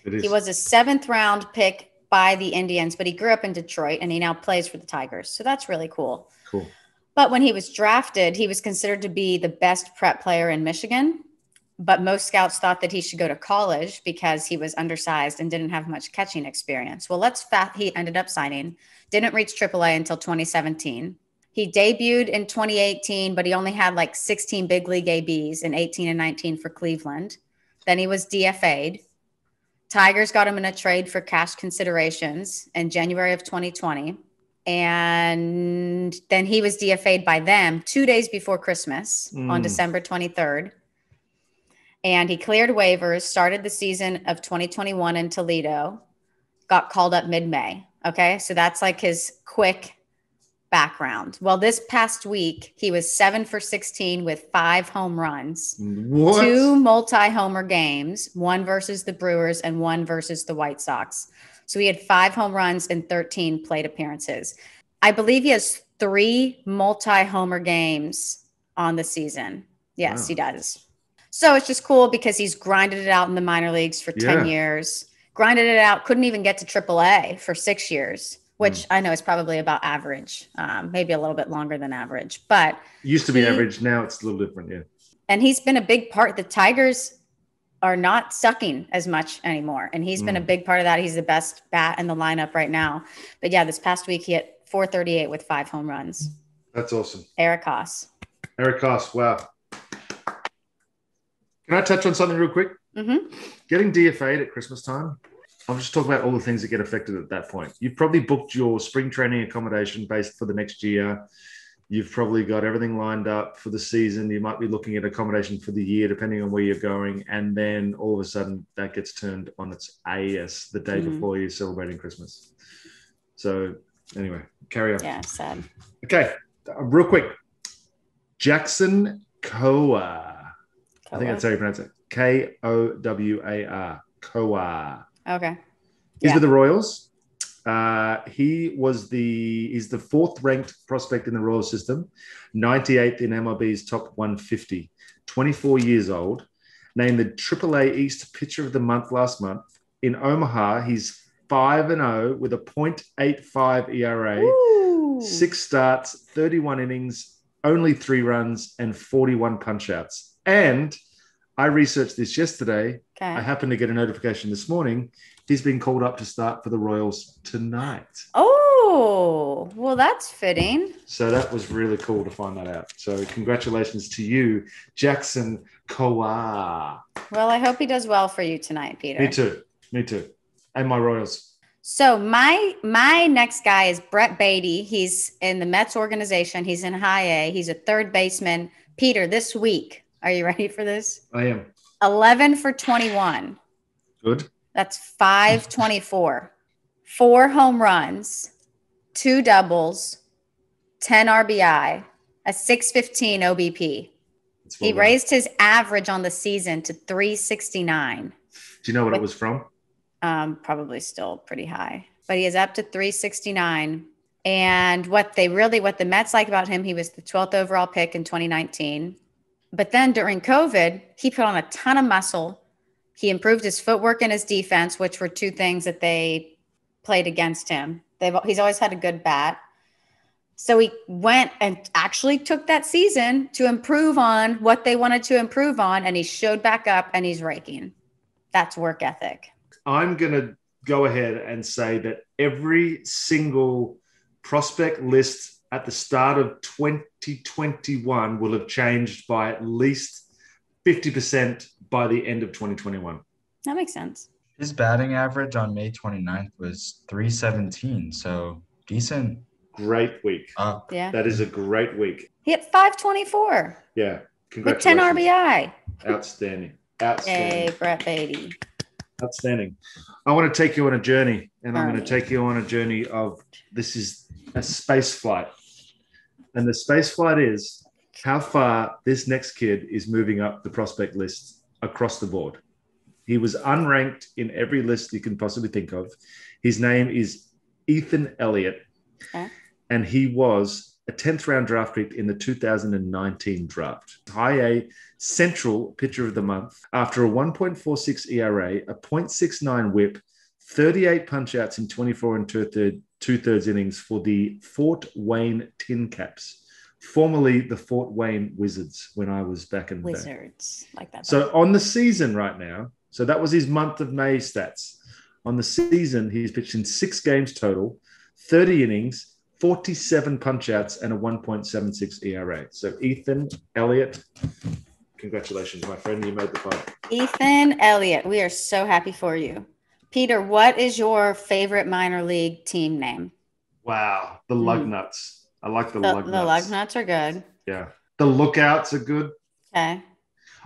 He was a 7th round pick by the Indians, but he grew up in Detroit, and he now plays for the Tigers. So that's really cool. Cool. But when he was drafted, he was considered to be the best prep player in Michigan. But most scouts thought that he should go to college because he was undersized and didn't have much catching experience. Well, he ended up signing, didn't reach AAA until 2017. He debuted in 2018, but he only had like 16 big league ABs in 18 and 19 for Cleveland. Then he was DFA'd. Tigers got him in a trade for cash considerations in January of 2020. And then he was DFA'd by them 2 days before Christmas on December 23rd. and he cleared waivers, started the season of 2021 in Toledo, got called up mid-May. Okay, so that's like his quick background. Well, this past week, he was 7 for 16 with 5 home runs, What? 2 multi-homer games, 1 versus the Brewers and 1 versus the White Sox. So he had 5 home runs and 13 plate appearances. I believe he has 3 multi-homer games on the season. Yes, wow. He does. So it's just cool because he's grinded it out in the minor leagues for 10 years, grinded it out, couldn't even get to AAA for 6 years, which I know is probably about average, maybe a little bit longer than average. But used to be average. Now it's a little different, yeah. And he's been a big part. The Tigers are not sucking as much anymore, and he's been a big part of that. He's the best bat in the lineup right now. But yeah, this past week he hit 438 with 5 home runs. That's awesome. Eric Hasse. Wow. Can I touch on something real quick? Mm-hmm. Getting DFA'd at Christmas time. I'll just talk about all the things that get affected at that point. You've probably booked your spring training accommodation based for the next year. You've probably got everything lined up for the season. You might be looking at accommodation for the year, depending on where you're going. And then all of a sudden that gets turned on its AS the day before you're celebrating Christmas. So anyway, carry on. Yeah, sad. Okay, real quick. Jackson Kowar. I think that's how you pronounce it. Kowar. Kowar. Okay. He's with the Royals. He's the 4th ranked prospect in the Royals system, 98th in MLB's top 150, 24 years old, named the AAA East Pitcher of the Month last month. In Omaha, he's 5-0 with a .85 ERA, Ooh. 6 starts, 31 innings, only 3 runs, and 41 punch-outs. And I researched this yesterday. Okay. I happened to get a notification this morning. He's been called up to start for the Royals tonight. Oh, well, that's fitting. So that was really cool to find that out. So congratulations to you, Jackson Kowar. Well, I hope he does well for you tonight, Peter. Me too. And my Royals. So my next guy is Brett Baty. He's in the Mets organization. He's in high A. He's a third baseman. Peter, this week, are you ready for this? I am. 11 for 21. Good. That's 524. 4 home runs, 2 doubles, 10 RBI, a 615 OBP. He raised his average on the season to 369. Do you know what it was from? Probably still pretty high, but he is up to 369. And what the Mets like about him, he was the 12th overall pick in 2019. But then during COVID, he put on a ton of muscle. He improved his footwork and his defense, which were 2 things that they played against him. He's always had a good bat. So he went and actually took that season to improve on what they wanted to improve on, and he showed back up, and he's raking. That's work ethic. I'm going to go ahead and say that every single prospect list at the start of 2021 will have changed by at least 50% by the end of 2021. That makes sense. His batting average on May 29th was 317, so decent. Great week. Yeah. That is a great week. He hit 524. Yeah. With 10 RBI. Outstanding. Hey, Brett Baty. Outstanding. I want to take you on a journey, and I'm going to take you on a journey of, this is a space flight. And the space flight is how far this next kid is moving up the prospect list across the board. He was unranked in every list you can possibly think of. His name is Ethan Elliot, and he was a 10th round draft pick in the 2019 draft. High A Central Pitcher of the Month after a 1.46 ERA, a .69 whip, 38 punch-outs in 24 and two-thirds innings for the Fort Wayne Tin Caps, formerly the Fort Wayne Wizards when I was back in the day. Wizards, like that. So on the season right now, so that was his month of May stats. On the season, he's pitched in 6 games total, 30 innings, 47 punch-outs, and a 1.76 ERA. So Ethan Elliott, congratulations, my friend. You made the fight. Ethan Elliott, we are so happy for you. Peter, what is your favorite minor league team name? Wow, the Lugnuts. I like the Lugnuts. The Lugnuts are good. Yeah. The Lookouts are good. Okay.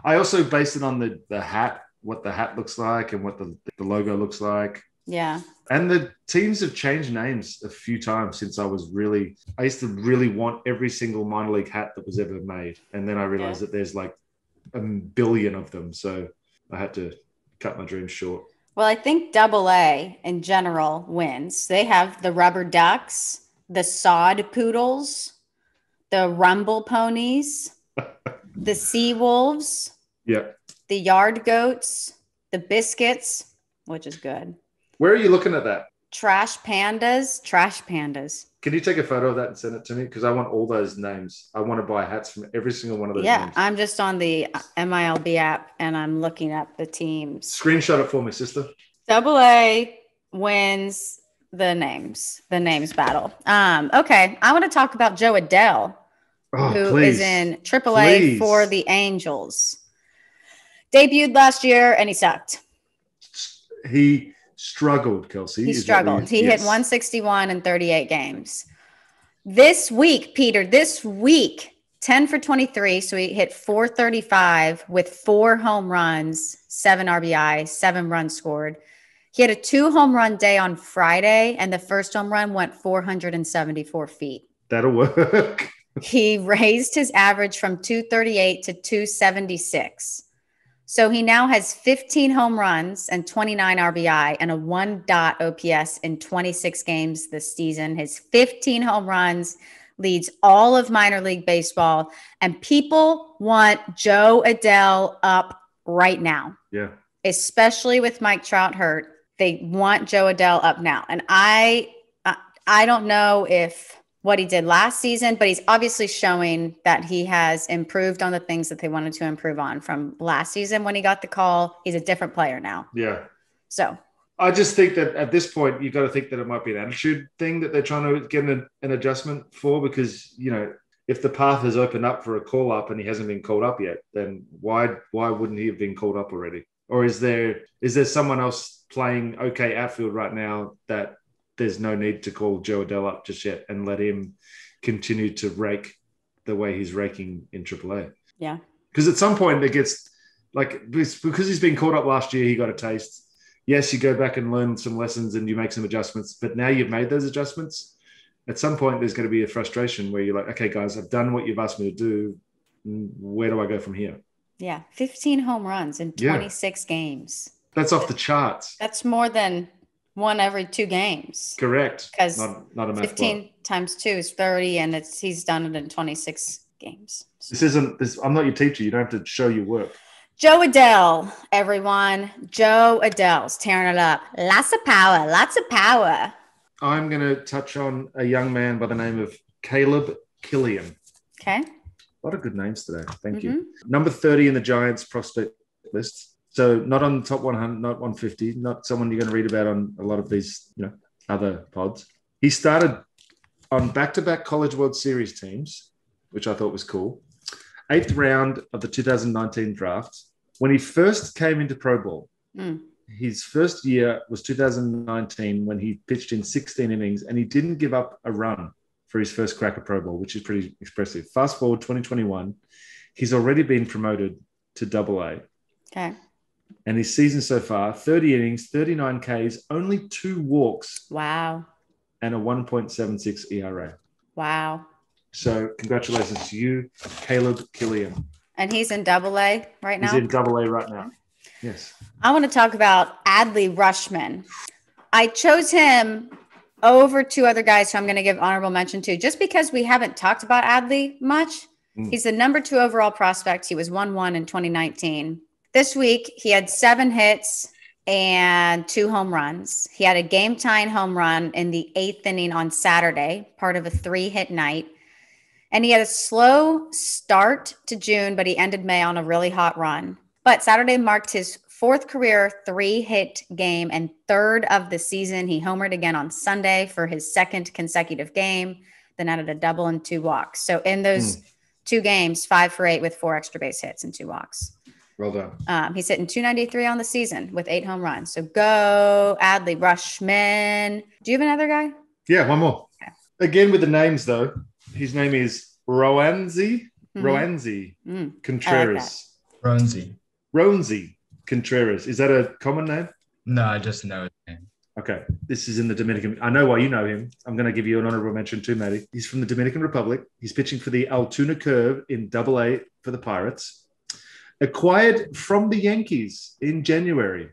I also based it on the hat, what the hat looks like and what the logo looks like. Yeah. And the teams have changed names a few times since I used to really want every single minor league hat that was ever made. And then I realized that there's like a billion of them. So I had to cut my dreams short. Well, I think AA in general wins. They have the rubber ducks, the sod poodles, the rumble ponies, the sea wolves, the yard goats, the biscuits, which is good. Where are you looking at that? Trash pandas. Can you take a photo of that and send it to me? Because I want all those names. I want to buy hats from every single one of those names. I'm just on the MILB app and I'm looking up the teams. Screenshot it for me, sister. AA wins the names battle. Okay, I want to talk about Joe Adell, who is in AAA for the Angels. Debuted last year and he sucked. He struggled, Kelsey. He struggled. He hit 161 in 38 games. This week, 10 for 23. So he hit 435 with 4 home runs, 7 RBI, 7 runs scored. He had a 2 home run day on Friday, and the first home run went 474 feet. That'll work. He raised his average from 238 to 276. So he now has 15 home runs and 29 RBI and a 1 OPS in 26 games this season. His 15 home runs leads all of minor league baseball, and people want Joe Adell up right now. Yeah. Especially with Mike Trout hurt. They want Joe Adell up now. And I don't know if what he did last season, but he's obviously showing that he has improved on the things that they wanted to improve on from last season when he got the call. He's a different player now. Yeah. So I just think that at this point, you've got to think that it might be an attitude thing that they're trying to get an adjustment for, because, you know, if the path has opened up for a call up and he hasn't been called up yet, then why wouldn't he have been called up already? Or is there someone else playing okay outfield right now that there's no need to call Joe Adell up just yet and let him continue to rake the way he's raking in AAA? Yeah. Because at some point it gets like, because he's been called up last year, he got a taste. Yes, you go back and learn some lessons and you make some adjustments, but now you've made those adjustments. At some point, there's going to be a frustration where you're like, okay, guys, I've done what you've asked me to do. Where do I go from here? Yeah. 15 home runs in 26 games. That's off the charts. That's more than one every 2 games. Correct. Because not a math 15 block. times 2 is 30, and he's done it in 26 games. So. I'm not your teacher. You don't have to show your work. Joe Adell, everyone. Joe Adell's tearing it up. Lots of power. I'm going to touch on a young man by the name of Kilian. Okay. A lot of good names today. Thank you. Number 30 in the Giants prospect list. So not on the top 100, not 150, not someone you're going to read about on a lot of these, other pods. He started on back-to-back College World Series teams, which I thought was cool. 8th round of the 2019 draft. When he first came into Pro Ball, his first year was 2019 when he pitched in 16 innings and he didn't give up a run for his first crack at Pro Ball, which is pretty expressive. Fast forward 2021, he's already been promoted to AA. Okay. And his season so far, 30 innings, 39 Ks, only 2 walks. Wow. And a 1.76 ERA. Wow. So congratulations to you, Kilian. And he's in AA right now? He's in AA right now. Yes. I want to talk about Adley Rutschman. I chose him over 2 other guys who I'm going to give honorable mention to, just because we haven't talked about Adley much. He's the number 2 overall prospect. He was 1-1 in 2019. This week, he had 7 hits and 2 home runs. He had a game-tying home run in the 8th inning on Saturday, part of a 3-hit night. And he had a slow start to June, but he ended May on a really hot run. But Saturday marked his 4th career 3-hit game and 3rd of the season. He homered again on Sunday for his 2nd consecutive game, then added a double and 2 walks. So in those 2 games, 5 for 8 with 4 extra base hits and 2 walks. Well done. He's hitting 293 on the season with 8 home runs. So go Adley Rutschman. Do you have another guy? Yeah, one more. Okay. Again with the names though. His name is Roansy Contreras. Roansy Contreras. Is that a common name? No, I just know his name. Okay. This is in the Dominican. I know why you know him. I'm going to give you an honorable mention too, Matty. He's from the Dominican Republic. He's pitching for the Altoona Curve in AA for the Pirates. Acquired from the Yankees in January.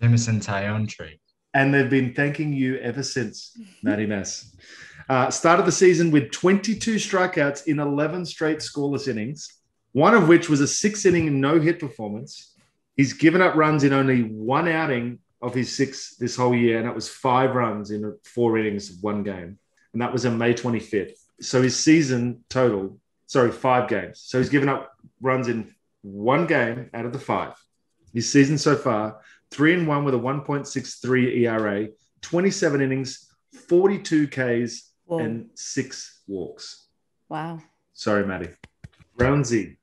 Jameson Tyone trade. And they've been thanking you ever since, Matty Mass. Started the season with 22 strikeouts in 11 straight scoreless innings, one of which was a 6-inning no-hit performance. He's given up runs in only one outing of his 6 this whole year, and that was 5 runs in 4 innings of 1 game. And that was on May 25th. So his season total, 5 games. So he's given up runs in 1 game out of the 5. His season so far, 3-1 with a 1.63 ERA, 27 innings, 42 Ks, whoa, and 6 walks. Wow. Sorry, Maddie. Roansy.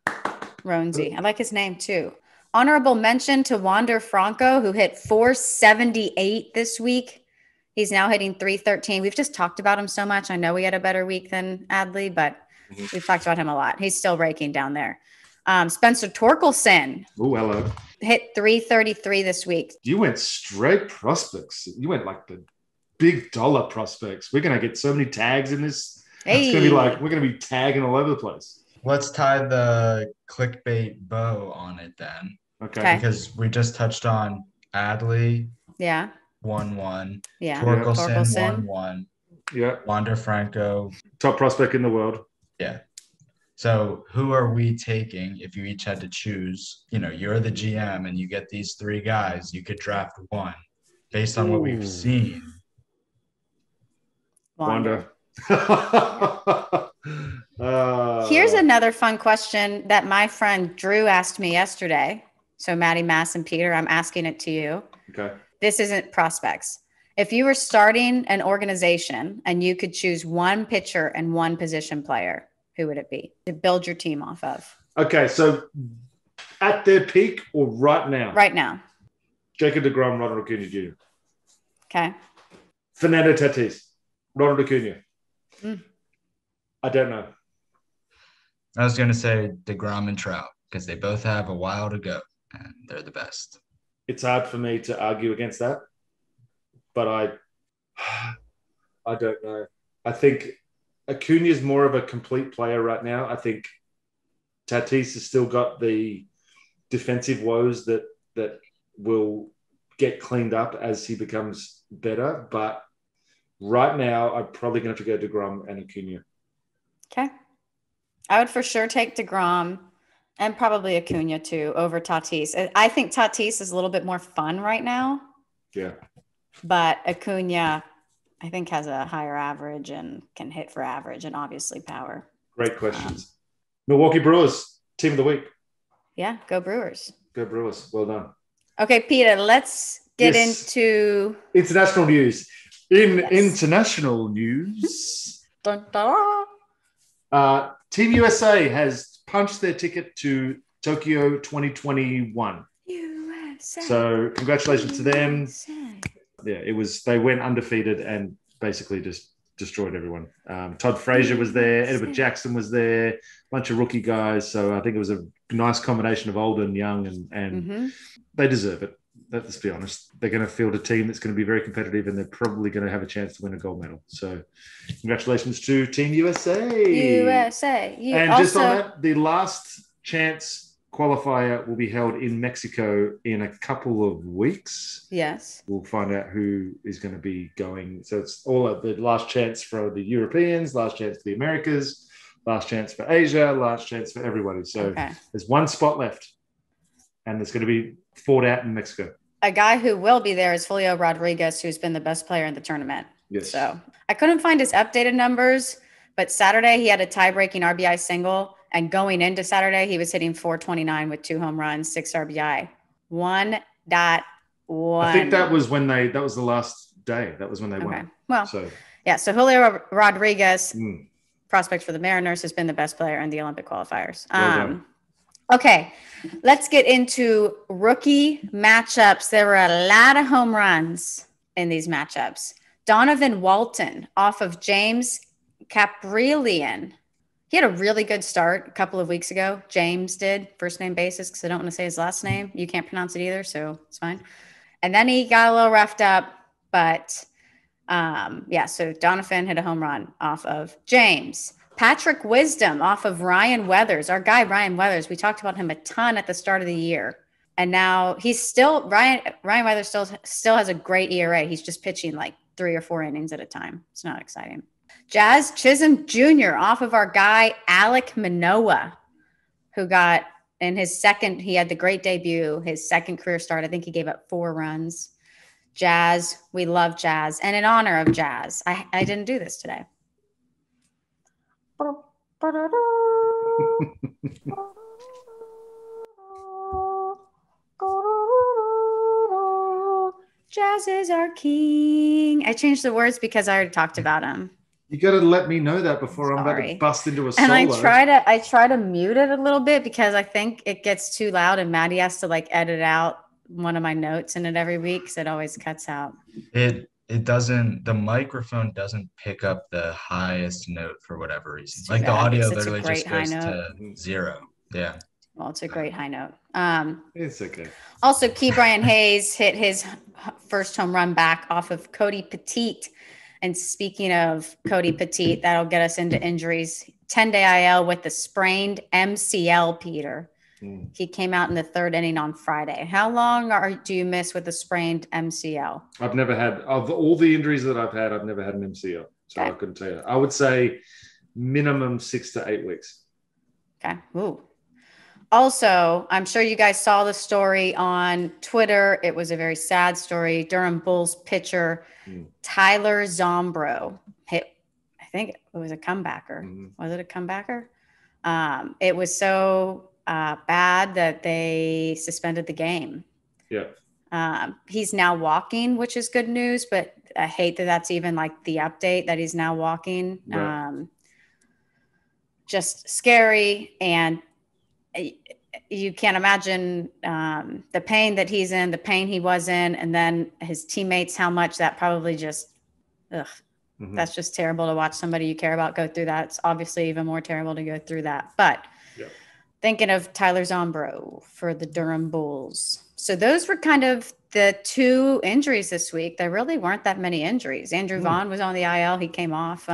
I like his name too. Honorable mention to Wander Franco, who hit 478 this week. He's now hitting 313. We've just talked about him so much. I know we had a better week than Adley, but we've talked about him a lot. He's still raking down there. Spencer Torkelson. Oh, hello. Hit 333 this week. You went straight prospects. You went like the big dollar prospects. We're going to get so many tags in this. Hey. It's going to be like, we're going to be tagging all over the place. Let's tie the clickbait bow on it then. Okay. Because we just touched on Adley. Yeah. 1-1. Yeah. Torkelson 1-1. Yeah. Wander Franco. Top prospect in the world. Yeah. So who are we taking if you each had to choose? You know, you're the GM and you get these 3 guys. You could draft one based on what we've seen. Wander. Here's another fun question that my friend Drew asked me yesterday. So Maddie, Mass, and Peter, I'm asking it to you. Okay. This isn't prospects. If you were starting an organization and you could choose one pitcher and one position player, who would it be to build your team off of? Okay, so at their peak or right now? Right now. Jacob deGrom, Ronald Acuna Jr. Okay. Fernando Tatis, Ronald Acuna. I don't know. I was going to say deGrom and Trout because they both have a while to go and they're the best. It's hard for me to argue against that, but I don't know. I think Acuna is more of a complete player right now. I think Tatis has still got the defensive woes that will get cleaned up as he becomes better. But right now, I'm probably going to have to go deGrom and Acuna. Okay. I would for sure take deGrom and probably Acuna too over Tatis. I think Tatis is a little bit more fun right now. Yeah. But Acuna, I think, has a higher average and can hit for average and obviously power. Great questions. Milwaukee Brewers, team of the week. Yeah, go Brewers. Go Brewers. Well done. Okay, Peter, let's get into international news. International news, dun, dun. Team USA has punched their ticket to Tokyo 2021. USA. So congratulations to them. Yeah, they went undefeated and basically just destroyed everyone. Todd Frazier was there, Edward Jackson was there, a bunch of rookie guys. So I think it was a nice combination of old and young, and they deserve it. Let's be honest. They're going to field a team that's going to be very competitive, and they're probably going to have a chance to win a gold medal. So congratulations to Team USA. USA. And also, just on that, the last chance qualifier will be held in Mexico in a couple of weeks. Yes. We'll find out who is going to be going. So it's all of the last chance for the Europeans, last chance for the Americas, last chance for Asia, last chance for everybody. So there's one spot left, and it's going to be fought out in Mexico. A guy who will be there is Julio Rodriguez, who's been the best player in the tournament. Yes. So I couldn't find his updated numbers, but Saturday he had a tie-breaking RBI single, and going into Saturday he was hitting 429 with 2 home runs, 6 RBI, 1.1. I think that was the last day. That was when they won. Well, so Julio Rodriguez, prospect for the Mariners, has been the best player in the Olympic qualifiers. Okay, let's get into rookie matchups. There were a lot of home runs in these matchups. Donovan Walton off of James Kaprielian. He He had a really good start a couple of weeks ago. James did, first name basis, because I don't want to say his last name. You can't pronounce it either, so it's fine. And then he got a little roughed up, but so Donovan hit a home run off of James. Patrick Wisdom off of Ryan Weathers, our guy Ryan Weathers. We talked about him a ton at the start of the year. And now he's still, Ryan Weathers still has a great ERA. He's just pitching like 3 or 4 innings at a time. It's not exciting. Jazz Chisholm Jr. off of our guy, Alek Manoah, who got in his second, he had the great debut, his second career start. I think he gave up 4 runs. Jazz, we love Jazz. And in honor of Jazz, I didn't do this today. Jazz is our king. I changed the words because I already talked about him. You got to let me know that before I'm about to bust into a solo. And I try to mute it a little bit because I think it gets too loud and Maddie has to like edit out one of my notes in it every week because it always cuts out. It doesn't, the microphone doesn't pick up the highest note for whatever reason. Like the audio literally just goes to 0. Yeah. Well, it's a great high note. It's okay. Also, Brian Hayes hit his first home run back off of Cody Poteet. And speaking of Cody Poteet, that'll get us into injuries. 10-day IL with the sprained MCL, Peter. He came out in the 3rd inning on Friday. How long do you miss with the sprained MCL? I've never had, of all the injuries that I've had, I've never had an MCL. So okay. I couldn't tell you. I would say minimum 6 to 8 weeks. Okay. Ooh. Also, I'm sure you guys saw the story on Twitter. It was a very sad story. Durham Bulls pitcher Tyler Zombro hit, I think it was a comebacker. Was it a comebacker? It was so bad that they suspended the game. Yeah. He's now walking, which is good news, but I hate that that's even like the update that he's now walking. Right. Just scary. And you can't imagine the pain that he's in, the pain he was in, and then his teammates, how much that probably just, that's just terrible to watch somebody you care about go through that. It's obviously even more terrible to go through that. But thinking of Tyler Zombro for the Durham Bulls. So those were kind of the 2 injuries this week. There really weren't that many injuries. Andrew Vaughn was on the IL. He came off.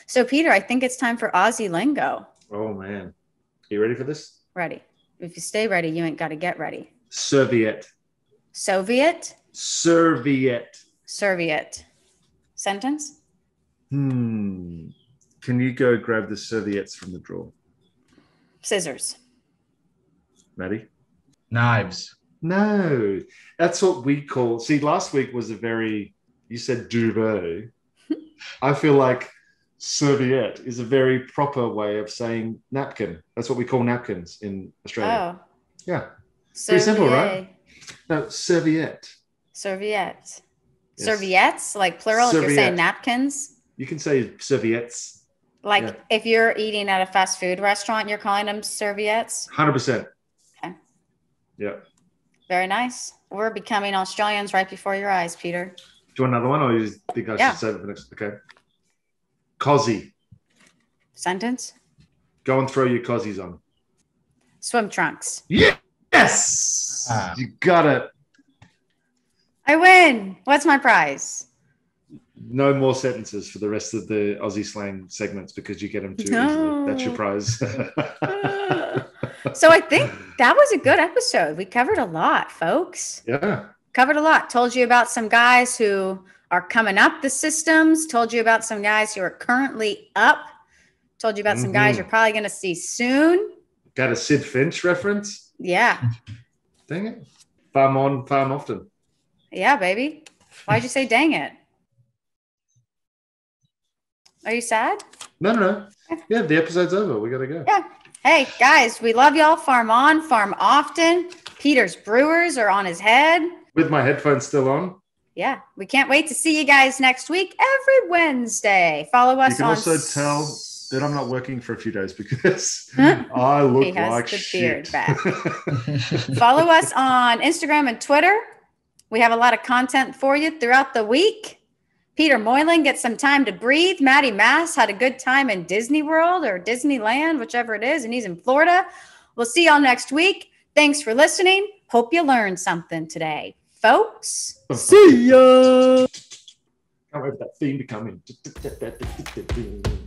So, Peter, I think it's time for Aussie Lingo. Oh, man. You ready for this? Ready. If you stay ready, you ain't got to get ready. Serviette. Soviet? Serviette. Serviette. Sentence? Can you go grab the serviettes from the drawer? Scissors. Maddie? Knives. No. That's what we call... See, last week was you said duvet. I feel like serviette is a very proper way of saying napkin. That's what we call napkins in Australia. Oh. Yeah. Pretty simple, right? No, serviette. Serviette. Yes. Serviettes, like plural, serviette. If you're saying napkins? You can say serviettes. Like if you're eating at a fast food restaurant, you're calling them serviettes? 100%. Okay. Yeah. Very nice. We're becoming Australians right before your eyes, Peter. Do you want another one, or you think I should save it for next? Okay. Cozzy. Sentence? Go and throw your cozzies on. Swim trunks. Yes! You got it. I win. What's my prize? No more sentences for the rest of the Aussie slang segments because you get them too easily. That's your prize. So I think that was a good episode. We covered a lot, folks. Yeah. Covered a lot. Told you about some guys who are coming up the systems. Told you about some guys who are currently up. Told you about some guys you're probably going to see soon. Got a Sid Finch reference? Yeah. Dang it. Farm on, farm often. Yeah, baby. Why'd you say dang it? Are you sad? No. Yeah, the episode's over. We got to go. Yeah. Hey, guys, we love y'all. Farm on, farm often. Peter's Brewers are on his head. With my headphones still on. Yeah. We can't wait to see you guys next week, every Wednesday. Follow us on... You can also tell that I'm not working for a few days because I look like shit. He has the beard back. Follow us on Instagram and Twitter. We have a lot of content for you throughout the week. Peter Moylan gets some time to breathe. Matty Mass had a good time in Disney World or Disneyland, whichever it is, and he's in Florida. We'll see y'all next week. Thanks for listening. Hope you learned something today, folks. See ya. Can't wait for that theme to come in.